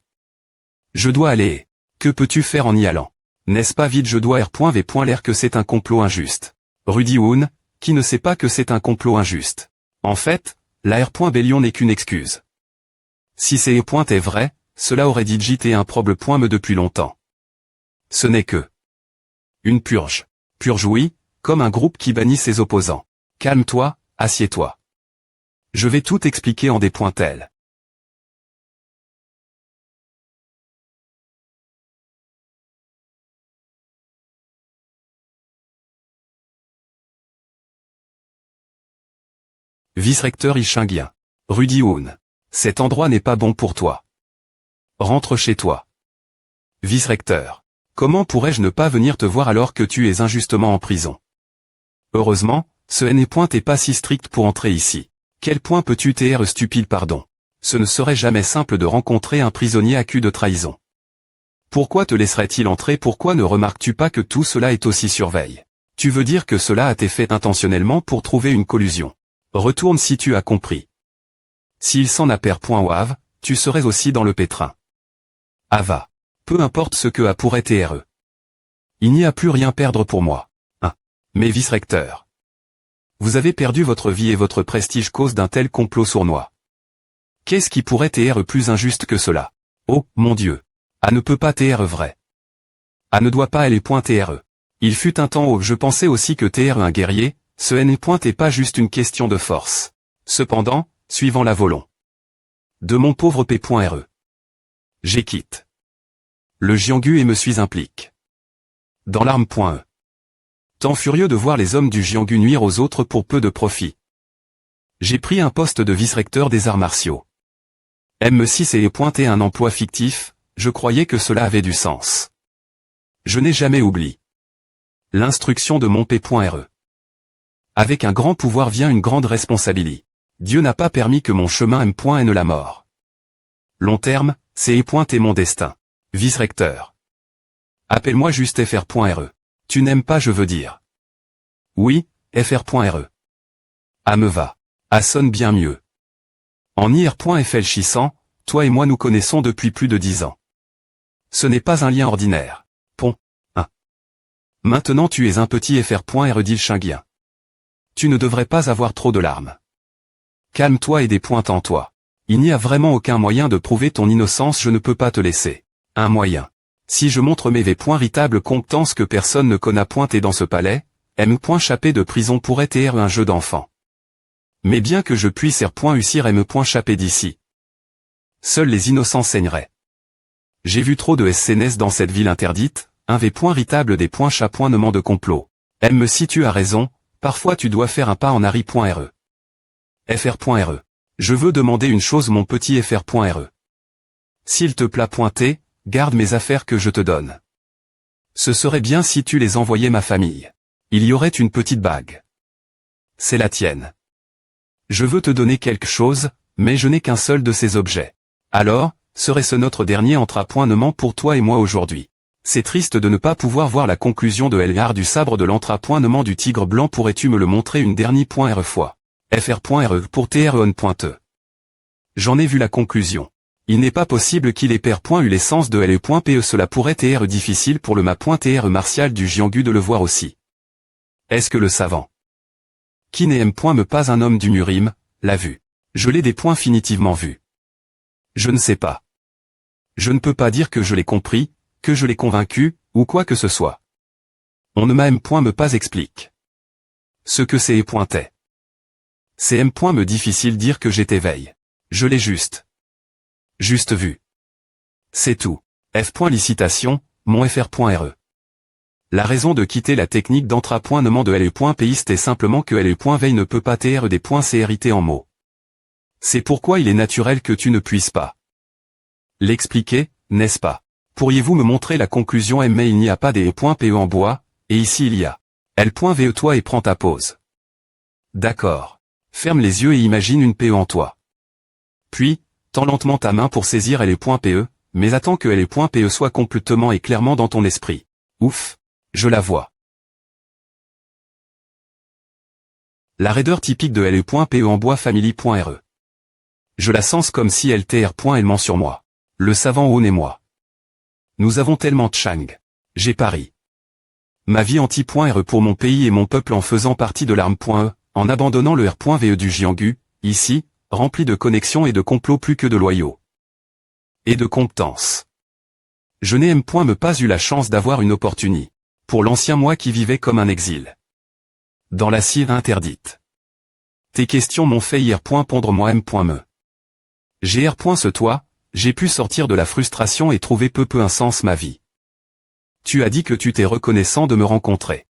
Je dois aller. Que peux-tu faire en y allant? N'est-ce pas vite? Je dois R.V. L'air que c'est un complot injuste. Rudy Woon, qui ne sait pas que c'est un complot injuste. En fait, la R.Bellion n'est qu'une excuse. Si ces E. est vrai, cela aurait digité un problème depuis longtemps. Ce n'est que une purge. Purge oui, comme un groupe qui bannit ses opposants. Calme-toi, assieds-toi. Je vais tout expliquer en des pointelles. Vice-recteur Ichingien. Rudy Woon. Cet endroit n'est pas bon pour toi. Rentre chez toi. Vice-recteur. Comment pourrais-je ne pas venir te voir alors que tu es injustement en prison? Heureusement, ce n'est pas si strict pour entrer ici. Quel point peux-tu être stupide pardon? Ce ne serait jamais simple de rencontrer un prisonnier accusé de trahison. Pourquoi te laisserait-il entrer? Pourquoi ne remarques-tu pas que tout cela est aussi surveille? Tu veux dire que cela a été fait intentionnellement pour trouver une collusion? Retourne si tu as compris. S'il s'en a perd.wav, tu serais aussi dans le pétrin. Ava. Peu importe ce que a pourrait TRE. Il n'y a plus rien perdre pour moi. Mais vice-recteur. Vous avez perdu votre vie et votre prestige cause d'un tel complot sournois. Qu'est-ce qui pourrait être plus injuste que cela? Oh, mon Dieu. A ne peut pas être vrai. A ne doit pas aller .TRE. Il fut un temps où je pensais aussi que TRE un guerrier, ce n'est pas juste une question de force. Cependant, suivant la volonté de mon pauvre P.RE. J'ai quitte le Jianghu et me suis impliqué dans l'arme.E. Tant furieux de voir les hommes du Jianghu nuire aux autres pour peu de profit. J'ai pris un poste de vice-recteur des arts martiaux. M6 et pointé un emploi fictif, je croyais que cela avait du sens. Je n'ai jamais oublié l'instruction de mon P.RE. Avec un grand pouvoir vient une grande responsabilité. Dieu n'a pas permis que mon chemin M.N la mort. Long terme, c'est et mon destin. Vice-recteur. Appelle-moi juste FR.RE. Tu n'aimes pas je veux dire. Oui, fr.re. Ah me va. Ah sonne bien mieux. En ir.flchissant, toi et moi nous connaissons depuis plus de 10 ans. Ce n'est pas un lien ordinaire. Pont. 1. Maintenant tu es un petit fr.re dit le chingien. Tu ne devrais pas avoir trop de larmes. Calme-toi et des pointes en toi. Il n'y a vraiment aucun moyen de prouver ton innocence, je ne peux pas te laisser. Un moyen. Si je montre mes véritables compétences que personne ne connaît pointer dans ce palais, m.chaper de prison pourrait être un jeu d'enfant. Mais bien que je puisse r.ussir m.chaper d'ici. Seuls les innocents saigneraient. J'ai vu trop de SNS dans cette ville interdite, un v.ritable des .chat.nement de complot. M me situe à raison, parfois tu dois faire un pas en Harry.re. fr.re. Je veux demander une chose mon petit fr.re. S'il te plaît pointer, garde mes affaires que je te donne. Ce serait bien si tu les envoyais ma famille. Il y aurait une petite bague. C'est la tienne. Je veux te donner quelque chose, mais je n'ai qu'un seul de ces objets. Alors, serait-ce notre dernier entrapointement pour toi et moi aujourd'hui? C'est triste de ne pas pouvoir voir la conclusion de l'art du sabre de l'entrapointement du tigre blanc. Pourrais-tu me le montrer une dernière fois? fr.re pour tron.te. J'en ai vu la conclusion. Il n'est pas possible qu'il ait eu l'essence de le.pe. Cela pourrait être difficile pour le ma.tr martial du Jiangu de le voir aussi. Est-ce que le savant qui n'est me pas un homme du Murim, l'a vu? Je l'ai définitivement vu. Je ne sais pas. Je ne peux pas dire que je l'ai compris, que je l'ai convaincu, ou quoi que ce soit. On ne m'a me pas explique. Ce que c'est pointait. C'est me difficile dire que j'étais veille. Je l'ai juste vu. C'est tout. F.licitation, mon fr.re. La raison de quitter la technique d'entrapointement de le.piste est simplement que le.veille ne peut pas tr des .crit en mots. C'est pourquoi il est naturel que tu ne puisses pas l'expliquer, n'est-ce pas? Pourriez-vous me montrer la conclusion M? Mais il n'y a pas des .pe en bois, et ici il y a L.ve. Toi et prends ta pause. D'accord. Ferme les yeux et imagine une PE en toi. Puis, tends lentement ta main pour saisir le.pe, mais attends que le.pe soit complètement et clairement dans ton esprit. Ouf, je la vois. La raideur typique de le.pe en bois family.re. Je la sens comme si elle elle ment sur moi. Le savant Oun et moi. Nous avons tellement de chang. J'ai pari ma vie anti.re pour mon pays et mon peuple en faisant partie de l'arme.e, en abandonnant le r.ve du Jiangu, ici, rempli de connexions et de complots plus que de loyaux. Et de compétences. Je n'ai pas eu la chance d'avoir une opportunité. Pour l'ancien moi qui vivait comme un exil. Dans la cire interdite. Tes questions m'ont fait hier pondre moi me. J'ai ce toi, j'ai pu sortir de la frustration et trouver peu un sens ma vie. Tu as dit que tu t'es reconnaissant de me rencontrer.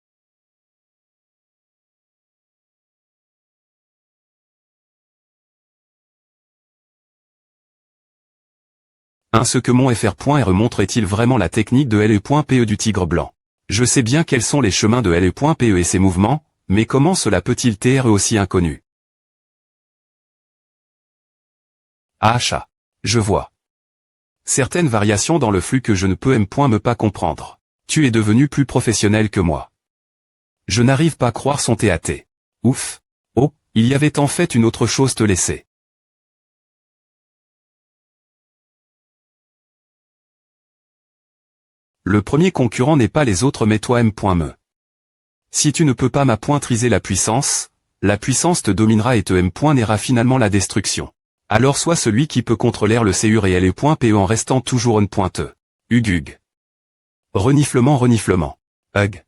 Ce que mon fr.re montre-t-il vraiment la technique de le.pe du tigre blanc? Je sais bien quels sont les chemins de le.pe et ses mouvements, mais comment cela peut-il être aussi inconnu? Ah chat. Je vois. Certaines variations dans le flux que je ne peux me pas comprendre. Tu es devenu plus professionnel que moi. Je n'arrive pas à croire son TAT. Ouf. Oh, il y avait en fait une autre chose te laisser. Le premier concurrent n'est pas les autres mais toi me. Si tu ne peux pas m'appointriser la puissance te dominera et te n'era finalement la destruction. Alors sois celui qui peut contrôler le CUR et le.pe en restant toujours on pointeux. Hugug. Reniflement. Hug.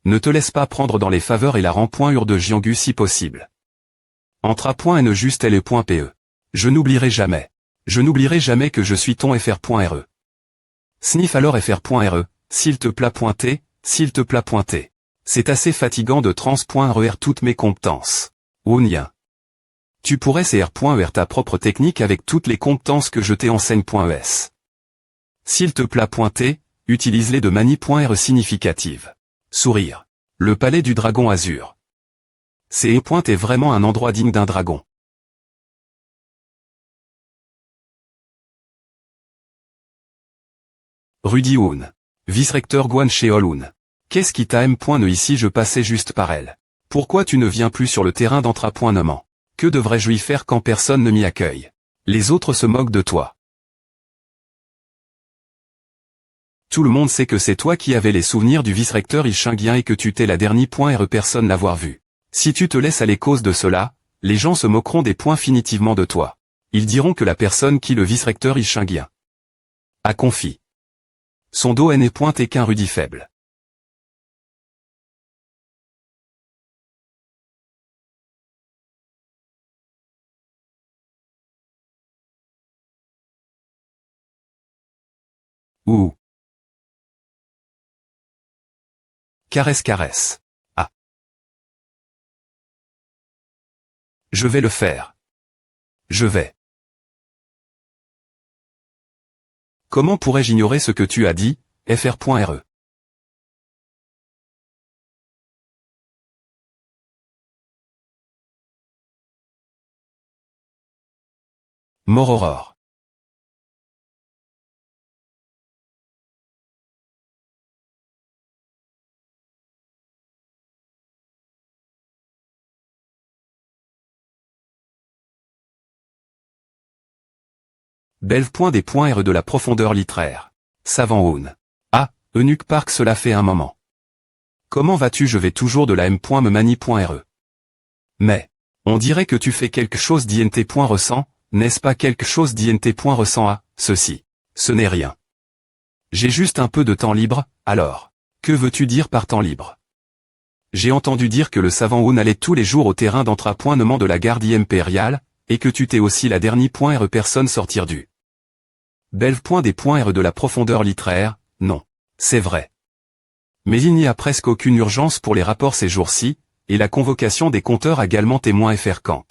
Ne te laisse pas prendre dans les faveurs et la rend.ur de Jiangu si possible. Entre à ne juste le.pe. Je n'oublierai jamais. Je n'oublierai jamais que je suis ton fr.re. Sniff alors fr.re, s'il te plaît pointer, s'il te plaît pointer. C'est assez fatigant de trans.re toutes mes compétences. Ounien. Tu pourrais cr.er ta propre technique avec toutes les compétences que je t'enseigne.es. S'il te plaît pointer, utilise-les de manie.re significative. Sourire. Le palais du dragon azur. C'est est vraiment un endroit digne d'un dragon. Rudy Hoon. Vice-recteur Guan Sheol Hoon. Qu'est-ce qui t'a ne ici je passais juste par elle. Pourquoi tu ne viens plus sur le terrain d'entrapointement? Que devrais-je y faire quand personne ne m'y accueille? Les autres se moquent de toi. Tout le monde sait que c'est toi qui avais les souvenirs du vice-recteur ilchingien et que tu t'es la dernière personne l'avoir vu. Si tu te laisses aller cause de cela, les gens se moqueront des points finitivement de toi. Ils diront que la personne qui le vice-recteur ilchingien a confié son dos n'est point et qu'un rudis faible. Ou caresse caresse. Ah. Je vais le faire. Je vais. Comment pourrais-je ignorer ce que tu as dit, fr.re? Mort Aurore. Belve.des.re de la profondeur littéraire. Savant Oun. Ah, Eunuque Park, cela fait un moment. Comment vas-tu? Je vais toujours de la m.memani.re. Mais, on dirait que tu fais quelque chose d'int.ressent, n'est-ce pas quelque chose d'int.ressent? Ah, ceci. Ce n'est rien. J'ai juste un peu de temps libre, alors. Que veux-tu dire par temps libre? J'ai entendu dire que le savant Oun allait tous les jours au terrain d'entrapointement de la garde impériale, et que tu t'es aussi la dernière personne sortir du Belve.des.re de la profondeur littéraire. Non. C'est vrai. Mais il n'y a presque aucune urgence pour les rapports ces jours-ci, et la convocation des compteurs également témoin fr. Kant.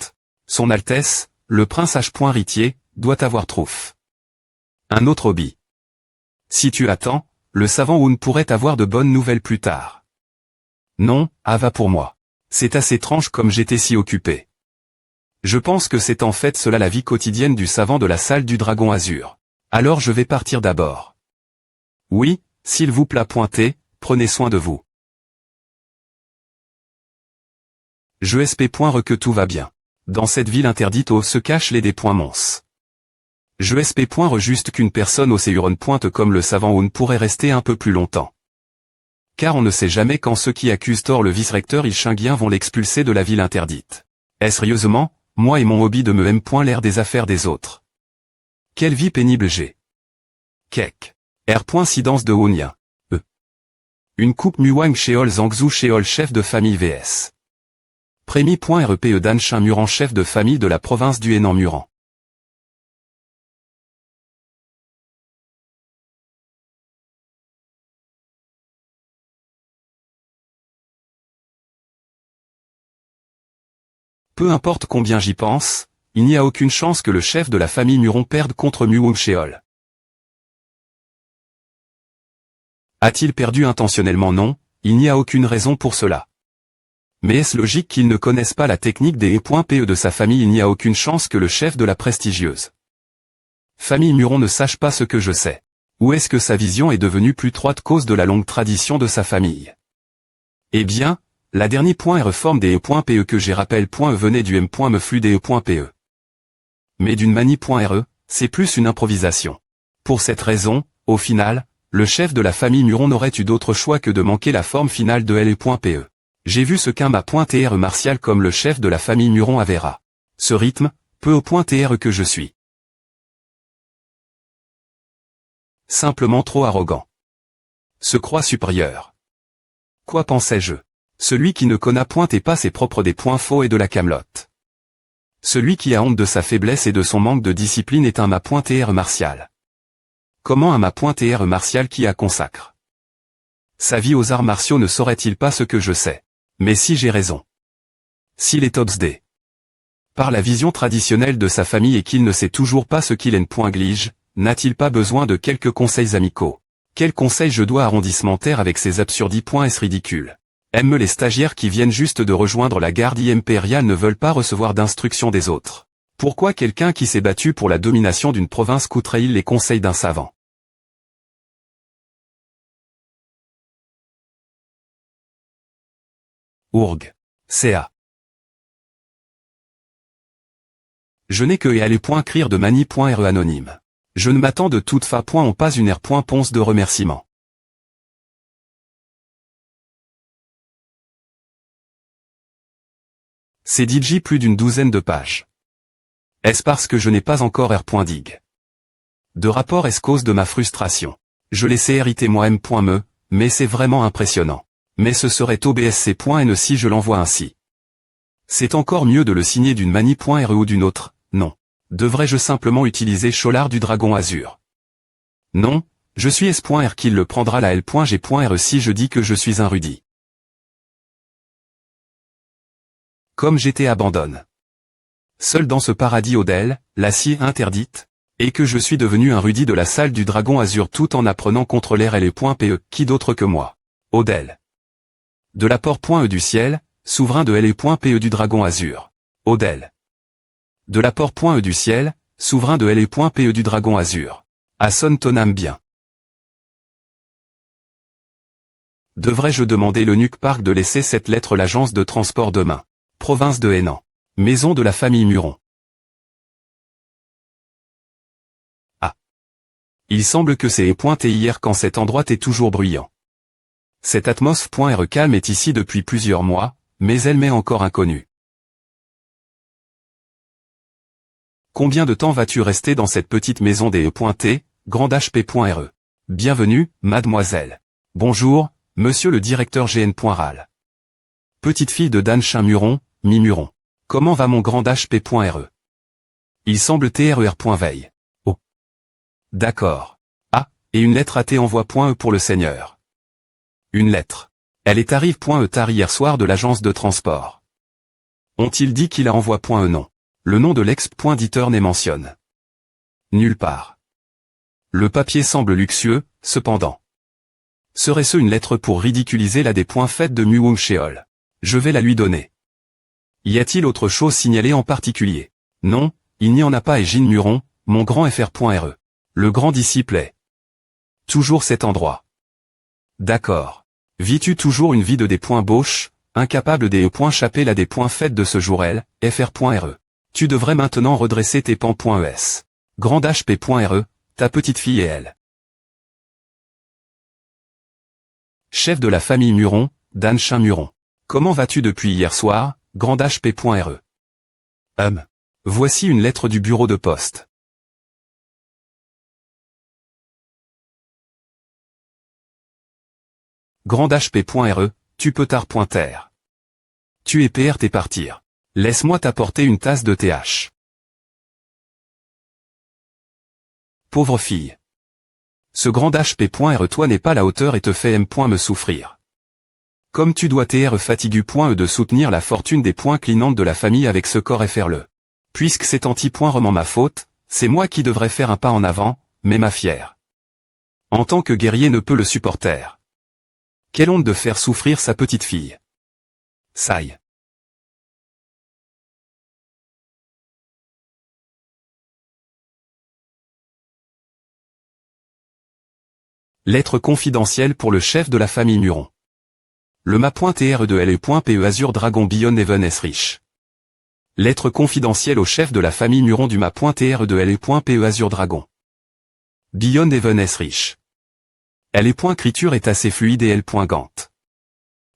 Son Altesse, le prince H. Ritier, doit avoir trouf un autre hobby. Si tu attends, le savant Oun pourrait avoir de bonnes nouvelles plus tard. Non, va pour moi. C'est assez étrange comme j'étais si occupé. Je pense que c'est en fait cela la vie quotidienne du savant de la salle du Dragon Azur. Alors je vais partir d'abord. Oui, s'il vous plaît, pointez, prenez soin de vous. Je sp.re que tout va bien. Dans cette ville interdite se cachent les des points mons. Je sp.re juste qu'une personne au Seuron pointe comme le savant Oun pourrait rester un peu plus longtemps. Car on ne sait jamais quand ceux qui accusent tort le vice-recteur ilchingien vont l'expulser de la ville interdite. Sérieusement, moi et mon hobby de me l'air des affaires des autres. Quelle vie pénible j'ai. Kek. R.Sidence de Hounien. Une coupe Muang Sheol Zangzou Sheol chef de famille vs. Prémi.repe Dan Chin Muran chef de famille de la province du Hénan Muran. Peu importe combien j'y pense, il n'y a aucune chance que le chef de la famille Muron perde contre Muang Sheol. A-t-il perdu intentionnellement? Non, il n'y a aucune raison pour cela. Mais est-ce logique qu'il ne connaisse pas la technique des E.PE de sa famille? Il n'y a aucune chance que le chef de la prestigieuse famille Muron ne sache pas ce que je sais. Ou est-ce que sa vision est devenue plus étroite cause de la longue tradition de sa famille? Eh bien, la dernière réforme des E.PE que j'ai rappelle venait du me flux des E.PE. Mais d'une manie.re, c'est plus une improvisation. Pour cette raison, au final, le chef de la famille Muron n'aurait eu d'autre choix que de manquer la forme finale de L.PE. J'ai vu ce qu'un ma.TR martial comme le chef de la famille Muron avera. Ce rythme, peu au.TR que je suis. Simplement trop arrogant. Se croit supérieur. Quoi pensais-je? Celui qui ne connaît point et pas ses propres des points faux et de la camelote. Celui qui a honte de sa faiblesse et de son manque de discipline est un ma.TR martial. Comment un ma.TR martial qui a consacre sa vie aux arts martiaux ne saurait-il pas ce que je sais? Mais si j'ai raison. S'il est obsédé par la vision traditionnelle de sa famille et qu'il ne sait toujours pas ce qu'il est, n'a-t-il pas besoin de quelques conseils amicaux? Quels conseils je dois arrondissementaire avec ces absurdis? Est-ce ridicule? Les stagiaires qui viennent juste de rejoindre la garde impériale ne veulent pas recevoir d'instructions des autres. Pourquoi quelqu'un qui s'est battu pour la domination d'une province coûterait-il les conseils d'un savant? Ourg. CA. Je n'ai que et aller point crier de mani.re anonyme. Je ne m'attends de toute fa. On pas une r. Ponce de remerciement. C'est DJ plus d'une douzaine de pages. Est-ce parce que je n'ai pas encore r.dig? De rapport est-ce cause de ma frustration? Je laissais hériter moi m.me, mais c'est vraiment impressionnant. Mais ce serait obsc.n si je l'envoie ainsi. C'est encore mieux de le signer d'une mani.re ou d'une autre, non. Devrais-je simplement utiliser Cholard du Dragon Azur? Non, je suis S.R qu'il le prendra la L.G.re si je dis que je suis un Rudy. Comme j'étais abandonne. Seul dans ce paradis Odell, la scie interdite, et que je suis devenu un Rudy de la salle du Dragon Azur tout en apprenant contre l'air L.Pe, qui d'autre que moi? Odell. De l'apport.e du ciel, souverain de L.Pe du Dragon Azur. Odell. De l'apport.e du ciel, souverain de L.Pe du Dragon Azur. Asson tonam bien. Devrais-je demander le Nuke Park de laisser cette lettre l'agence de transport demain? Province de Hénan. Maison de la famille Muron. Ah. Il semble que c'est pointé hier quand cet endroit est toujours bruyant. Cette atmosphère calme est ici depuis plusieurs mois, mais elle m'est encore inconnue. Combien de temps vas-tu rester dans cette petite maison des E.T, grand HP.re? Bienvenue, mademoiselle. Bonjour, monsieur le directeur GN.ral. Petite fille de Dan Chin-Muron, mi-Muron. Comment va mon grand HP.re? Il semble TRER.veille. Oh. D'accord. Ah, et une lettre AT envoie.e pour le seigneur. Une lettre. Elle est arrive.e tard hier soir de l'agence de transport. Ont-ils dit qu'il a envoie.e non? Le nom de l'ex.diteur n'est mentionne nulle part. Le papier semble luxueux, cependant. Serait-ce une lettre pour ridiculiser la des points faite de Muwung Sheol? Je vais la lui donner. Y a-t-il autre chose signalée en particulier? Non, il n'y en a pas et Gilles Muron, mon grand FR.re. Le grand disciple est toujours cet endroit. D'accord. Vis-tu toujours une vie de des points Bauche, incapable des points chapés la des points faites de ce jour L, FR.re. Tu devrais maintenant redresser tes pans.es. Grand HP.re, ta petite fille et elle. Chef de la famille Muron, Dan Chin-Muron. Comment vas-tu depuis hier soir, grand HP.re? Voici une lettre du bureau de poste. Grand HP.re, tu peux tar.ter. Tu es PR t'es partir. Laisse-moi t'apporter une tasse de TH. Pauvre fille. Ce grand HP.re toi n'est pas à la hauteur et te fait me souffrir. Comme tu dois TR fatigu.e de soutenir la fortune des points clinantes de la famille avec ce corps FR-le. Puisque c'est anti-point ma faute, c'est moi qui devrais faire un pas en avant, mais ma fière. En tant que guerrier ne peut le supporter. Quelle honte de faire souffrir sa petite fille. Saï. Lettre confidentielle pour le chef de la famille Muron. Le ma.tr de L.Pe Azur Dragon Beyond Even S Rich. Lettre confidentielle au chef de la famille Muron du ma.tr de L.Pe Azur Dragon. Beyond Even S Rich. L.Écriture est assez fluide et L.Gant.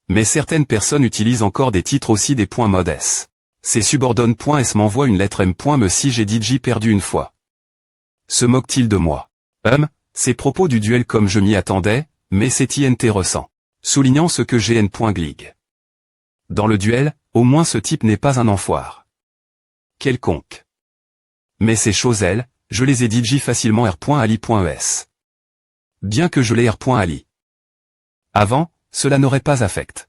Mais certaines personnes utilisent encore des titres aussi des points mode S. Ces subordonne.s m'envoie une lettre m.me si j'ai dit J perdu une fois. Se moque-t-il de moi? Ces propos du duel comme je m'y attendais, mais c'est INT ressent. Soulignant ce que GN.glig. Dans le duel, au moins ce type n'est pas un enfoiré. Quelconque. Mais ces choses elles, je les ai dit J facilement R.ali.es. Bien que je l'ai R.ali. Avant, cela n'aurait pas affect.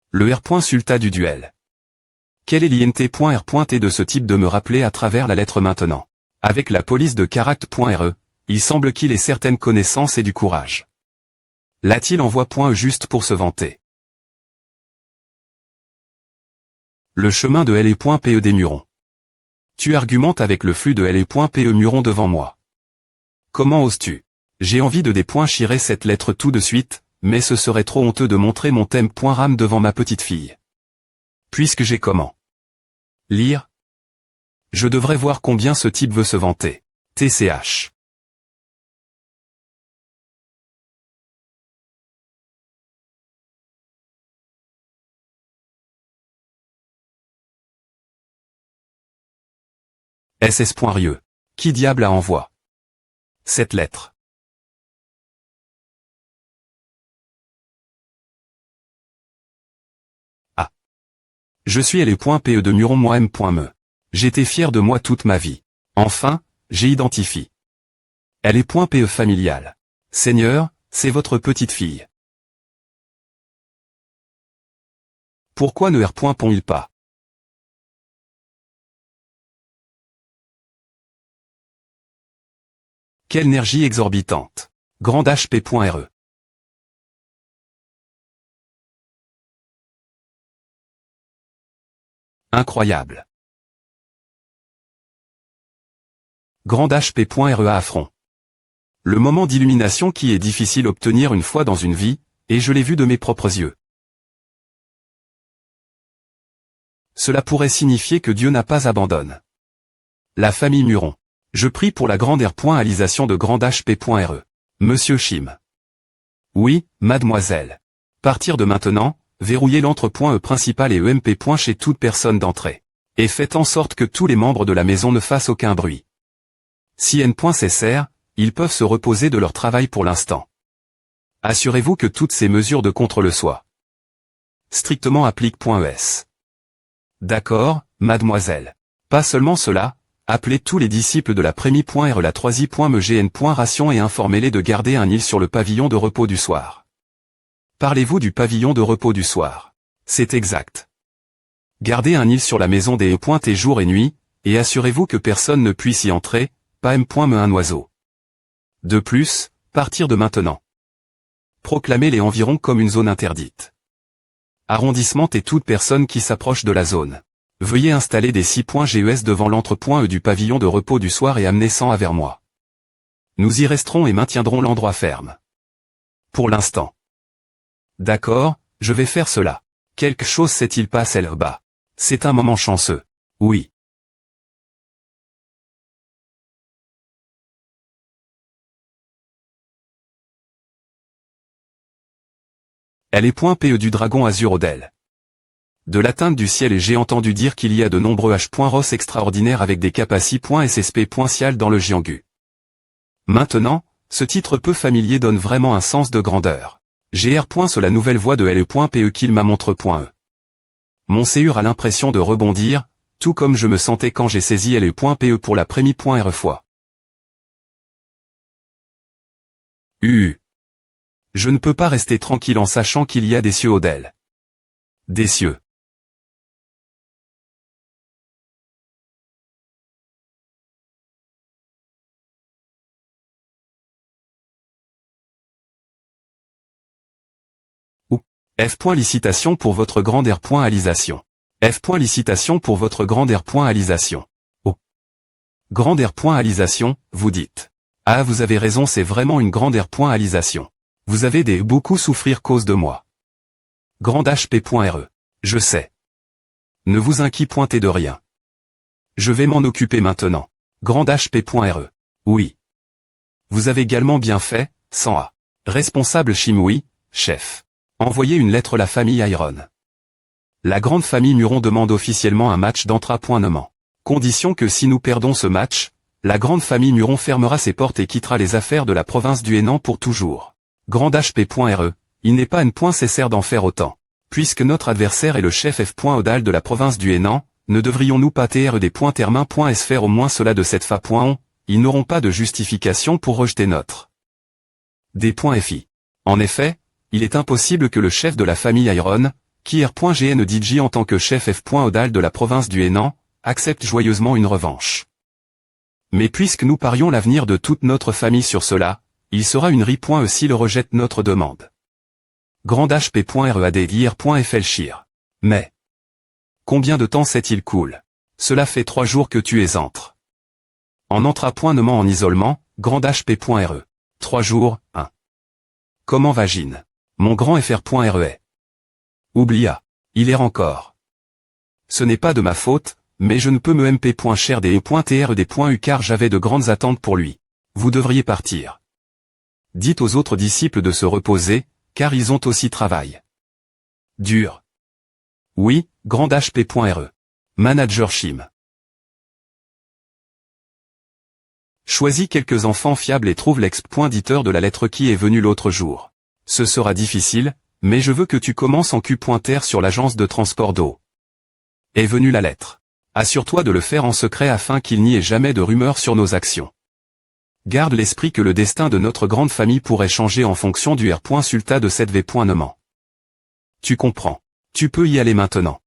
Le R.sulta du duel. Quel est l'INT.R.T de ce type de me rappeler à travers la lettre maintenant? Avec la police de Caract.re, il semble qu'il ait certaines connaissances et du courage. L'a-t-il envoie.e juste pour se vanter? Le chemin de L.Pe des Murons. Tu argumentes avec le flux de L.Pe Muron devant moi. Comment oses-tu? J'ai envie de chirer cette lettre tout de suite, mais ce serait trop honteux de montrer mon thème.ram devant ma petite fille. Puisque j'ai comment lire? Je devrais voir combien ce type veut se vanter. TCH. SS.rieux. Qui diable a envoie cette lettre? Ah. Je suis L.PE de Muron moi M.me. J'étais fier de moi toute ma vie. Enfin, j'ai identifié. L.PE familial. Seigneur, c'est votre petite fille. Pourquoi ne R.pond-il pas? Quelle énergie exorbitante. Grand HP.re. Incroyable. Grand HP.re à front. Le moment d'illumination qui est difficile à obtenir une fois dans une vie, et je l'ai vu de mes propres yeux. Cela pourrait signifier que Dieu n'a pas abandonné la famille Muron. Je prie pour la grande R.alisation de Grand HP.re. Monsieur Chim. Oui, mademoiselle. Partir de maintenant, verrouillez l'entre.e principal et EMP. Chez toute personne d'entrée. Et faites en sorte que tous les membres de la maison ne fassent aucun bruit. Si N.cessèrent, ils peuvent se reposer de leur travail pour l'instant. Assurez-vous que toutes ces mesures de contrôle soient strictement appliquent.es. D'accord, mademoiselle. Pas seulement cela, appelez tous les disciples de la Prémie.re la 3i.megn.ration et informez-les de garder un île sur le pavillon de repos du soir. Parlez-vous du pavillon de repos du soir? C'est exact. Gardez un île sur la maison des E.T jour et nuit, et assurez-vous que personne ne puisse y entrer, pas M.me un oiseau. De plus, partir de maintenant. Proclamez les environs comme une zone interdite. Arrondissement et toute personne qui s'approche de la zone. Veuillez installer des 6.GES devant l'entre.e du pavillon de repos du soir et amener 100 à vers moi. Nous y resterons et maintiendrons l'endroit ferme. Pour l'instant. D'accord, je vais faire cela. Quelque chose s'est-il passé là-bas? C'est un moment chanceux. Oui. L.PE du dragon azur Odel. De l'atteinte du ciel et j'ai entendu dire qu'il y a de nombreux H.Ross extraordinaires avec des capacités.SSP.cial dans le Jianghu. Maintenant, ce titre peu familier donne vraiment un sens de grandeur. GR. Sur la nouvelle voix de L.PE qu'il m'a montre.e. Mon CUR a l'impression de rebondir, tout comme je me sentais quand j'ai saisi L.PE pour la Prémie.re fois. Je ne peux pas rester tranquille en sachant qu'il y a des cieux Odel. Des cieux. F. Licitation pour votre grande R.alisation. F. Licitation pour votre grande R.alisation. Oh. Grande R.alisation, vous dites. Ah, vous avez raison, c'est vraiment une grande R.alisation. Vous avez beaucoup souffrir cause de moi. Grand HP.re. Je sais. Ne vous inquiétez de rien. Je vais m'en occuper maintenant. Grand HP.re. Oui. Vous avez également bien fait, sans A. Responsable Chimoui, chef. Envoyez une lettre à la famille Iron. La grande famille Muron demande officiellement un match d'entrapointement. Condition que si nous perdons ce match, la grande famille Muron fermera ses portes et quittera les affaires de la province du Henan pour toujours. Grand HP.re, il n'est pas nécessaire d'en faire autant. Puisque notre adversaire est le chef F.Odal de la province du Henan, ne devrions-nous pas TR des points termin.s faire au moins cela de cette fa.on, ils n'auront pas de justification pour rejeter notre des points FI. En effet, il est impossible que le chef de la famille Iron, qui R.GN en tant que chef F.Odal de la province du Henan, accepte joyeusement une revanche. Mais puisque nous parions l'avenir de toute notre famille sur cela, il sera une ri.e s'il rejette notre demande. Grand HP.READIR.FLCHIR. Mais combien de temps s'est-il cool? Cela fait 3 jours que tu es entre. En entrapointement en isolement, grand HP.RE. 3 jours, 1. Comment vagine? Mon grand FR.RE. Oublia. Il est encore. Ce n'est pas de ma faute, mais je ne peux me mp.cher des e.tr des .u car j'avais de grandes attentes pour lui. Vous devriez partir. Dites aux autres disciples de se reposer, car ils ont aussi travail dur. Oui, grand HP.re. Manager Chim. Choisis quelques enfants fiables et trouve l'ex.diteur de la lettre qui est venu l'autre jour. Ce sera difficile, mais je veux que tu commences en Q.R sur l'agence de transport d'eau. Est venue la lettre. Assure-toi de le faire en secret afin qu'il n'y ait jamais de rumeurs sur nos actions. Garde l'esprit que le destin de notre grande famille pourrait changer en fonction du R.sulta de cette V.Neumann. Tu comprends. Tu peux y aller maintenant.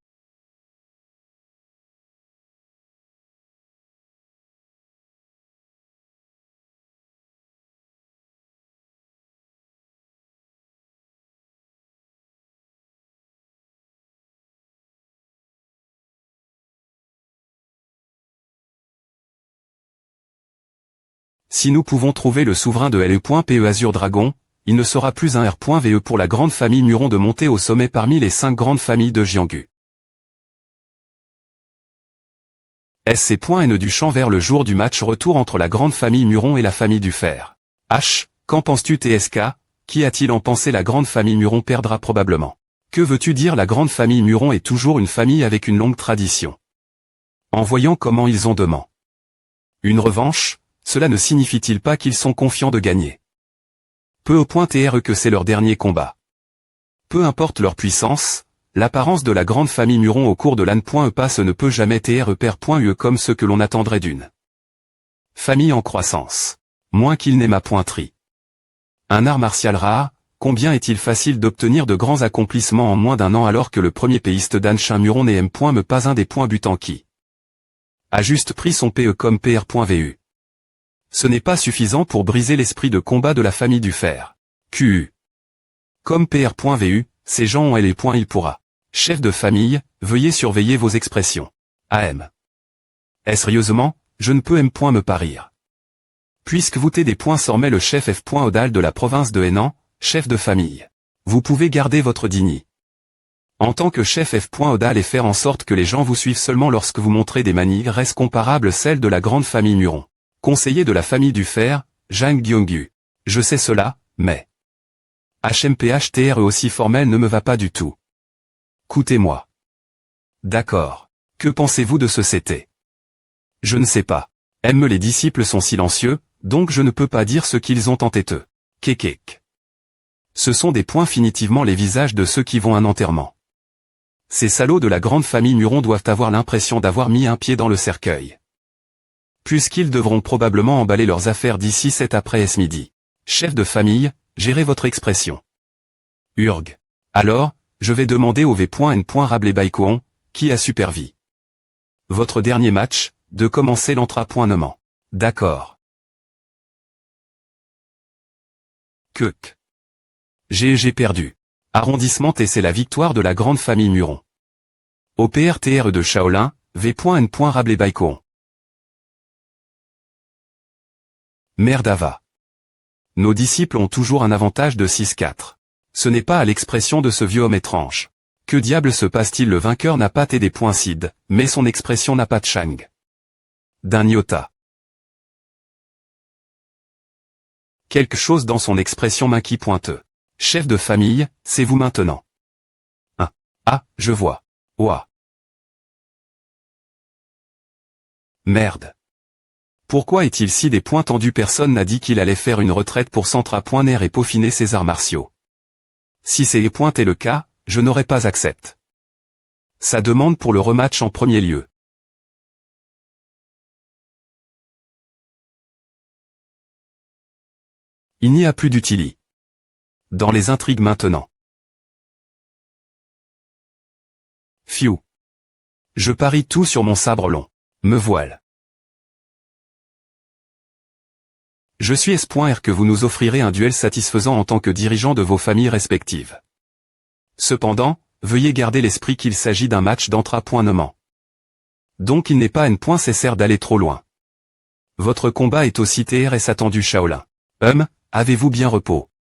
Si nous pouvons trouver le souverain de LE.PE Azure Dragon, il ne sera plus un R.VE pour la grande famille Muron de monter au sommet parmi les 5 grandes familles de Jianghu. SC.N du champ vers le jour du match retour entre la grande famille Muron et la famille du fer. H, qu'en penses-tu TSK, qui a-t-il en pensé la grande famille Muron perdra probablement. Que veux-tu dire la grande famille Muron est toujours une famille avec une longue tradition. En voyant comment ils ont demain une revanche, cela ne signifie-t-il pas qu'ils sont confiants de gagner? Peu au point TRE que c'est leur dernier combat. Peu importe leur puissance, l'apparence de la grande famille Muron au cours de l'an.e passe ne peut jamais TRE pair.ue comme ce que l'on attendrait d'une famille en croissance. Moins qu'il n'ait ma pointerie. Un art martial rare, combien est-il facile d'obtenir de grands accomplissements en moins d'un an alors que le premier péiste d'Anchin Muron n'est M.me pas un des points butants qui a juste pris son PE comme PR.VU. Ce n'est pas suffisant pour briser l'esprit de combat de la famille du fer. QU. Comme PR.VU, ces gens ont les points il pourra. Chef de famille, veuillez surveiller vos expressions. AM. Sérieusement, je ne peux me parir. Puisque vous t'es des points sormait le chef F.Odal de la province de Henan, chef de famille. Vous pouvez garder votre dignité. En tant que chef F.Odal et faire en sorte que les gens vous suivent seulement lorsque vous montrez des manières comparables celles de la grande famille Muron. Conseiller de la famille du fer, Zhang Gyongyu. Je sais cela, mais HMPHTRE aussi formel ne me va pas du tout. Écoutez-moi. D'accord. Que pensez-vous de ce CT? Je ne sais pas. Les disciples sont silencieux, donc je ne peux pas dire ce qu'ils ont en tête. Kekek. Ce sont des points finitivement les visages de ceux qui vont à un enterrement. Ces salauds de la grande famille Muron doivent avoir l'impression d'avoir mis un pied dans le cercueil. Puisqu'ils devront probablement emballer leurs affaires d'ici cet après-midi. Chef de famille, gérez votre expression. Urg. Alors, je vais demander au V.N. Rabelais Baïkoon, qui a supervi votre dernier match, de commencer l'entra.Neumann. D'accord. Kek. J'ai perdu. Arrondissement T c'est la victoire de la grande famille Muron. Au PRTR de Shaolin, V.N. Rabelais Baïkoon. Merdava. Nos disciples ont toujours un avantage de 6-4. Ce n'est pas à l'expression de ce vieux homme étrange. Que diable se passe-t-il? Le vainqueur n'a pas des points Sid, mais son expression n'a pas de Chang. D'un iota. Quelque chose dans son expression m'inquiète pointeux. Chef de famille, c'est vous maintenant. Ah, je vois. Ouah. Merde. Pourquoi est-il si des points tendus? Personne n'a dit qu'il allait faire une retraite pour Centra.Ner et peaufiner ses arts martiaux. Si c'est pointé le cas, je n'aurais pas accepté sa demande pour le rematch en premier lieu. Il n'y a plus d'utilité dans les intrigues maintenant. Fiou. Je parie tout sur mon sabre long. Me voile. Je suis S.R que vous nous offrirez un duel satisfaisant en tant que dirigeant de vos familles respectives. Cependant, veuillez garder l'esprit qu'il s'agit d'un match d'entra.Neumann. Donc il n'est pas nécessaire d'aller trop loin. Votre combat est aussi TRS attendu Shaolin. Avez-vous bien repos?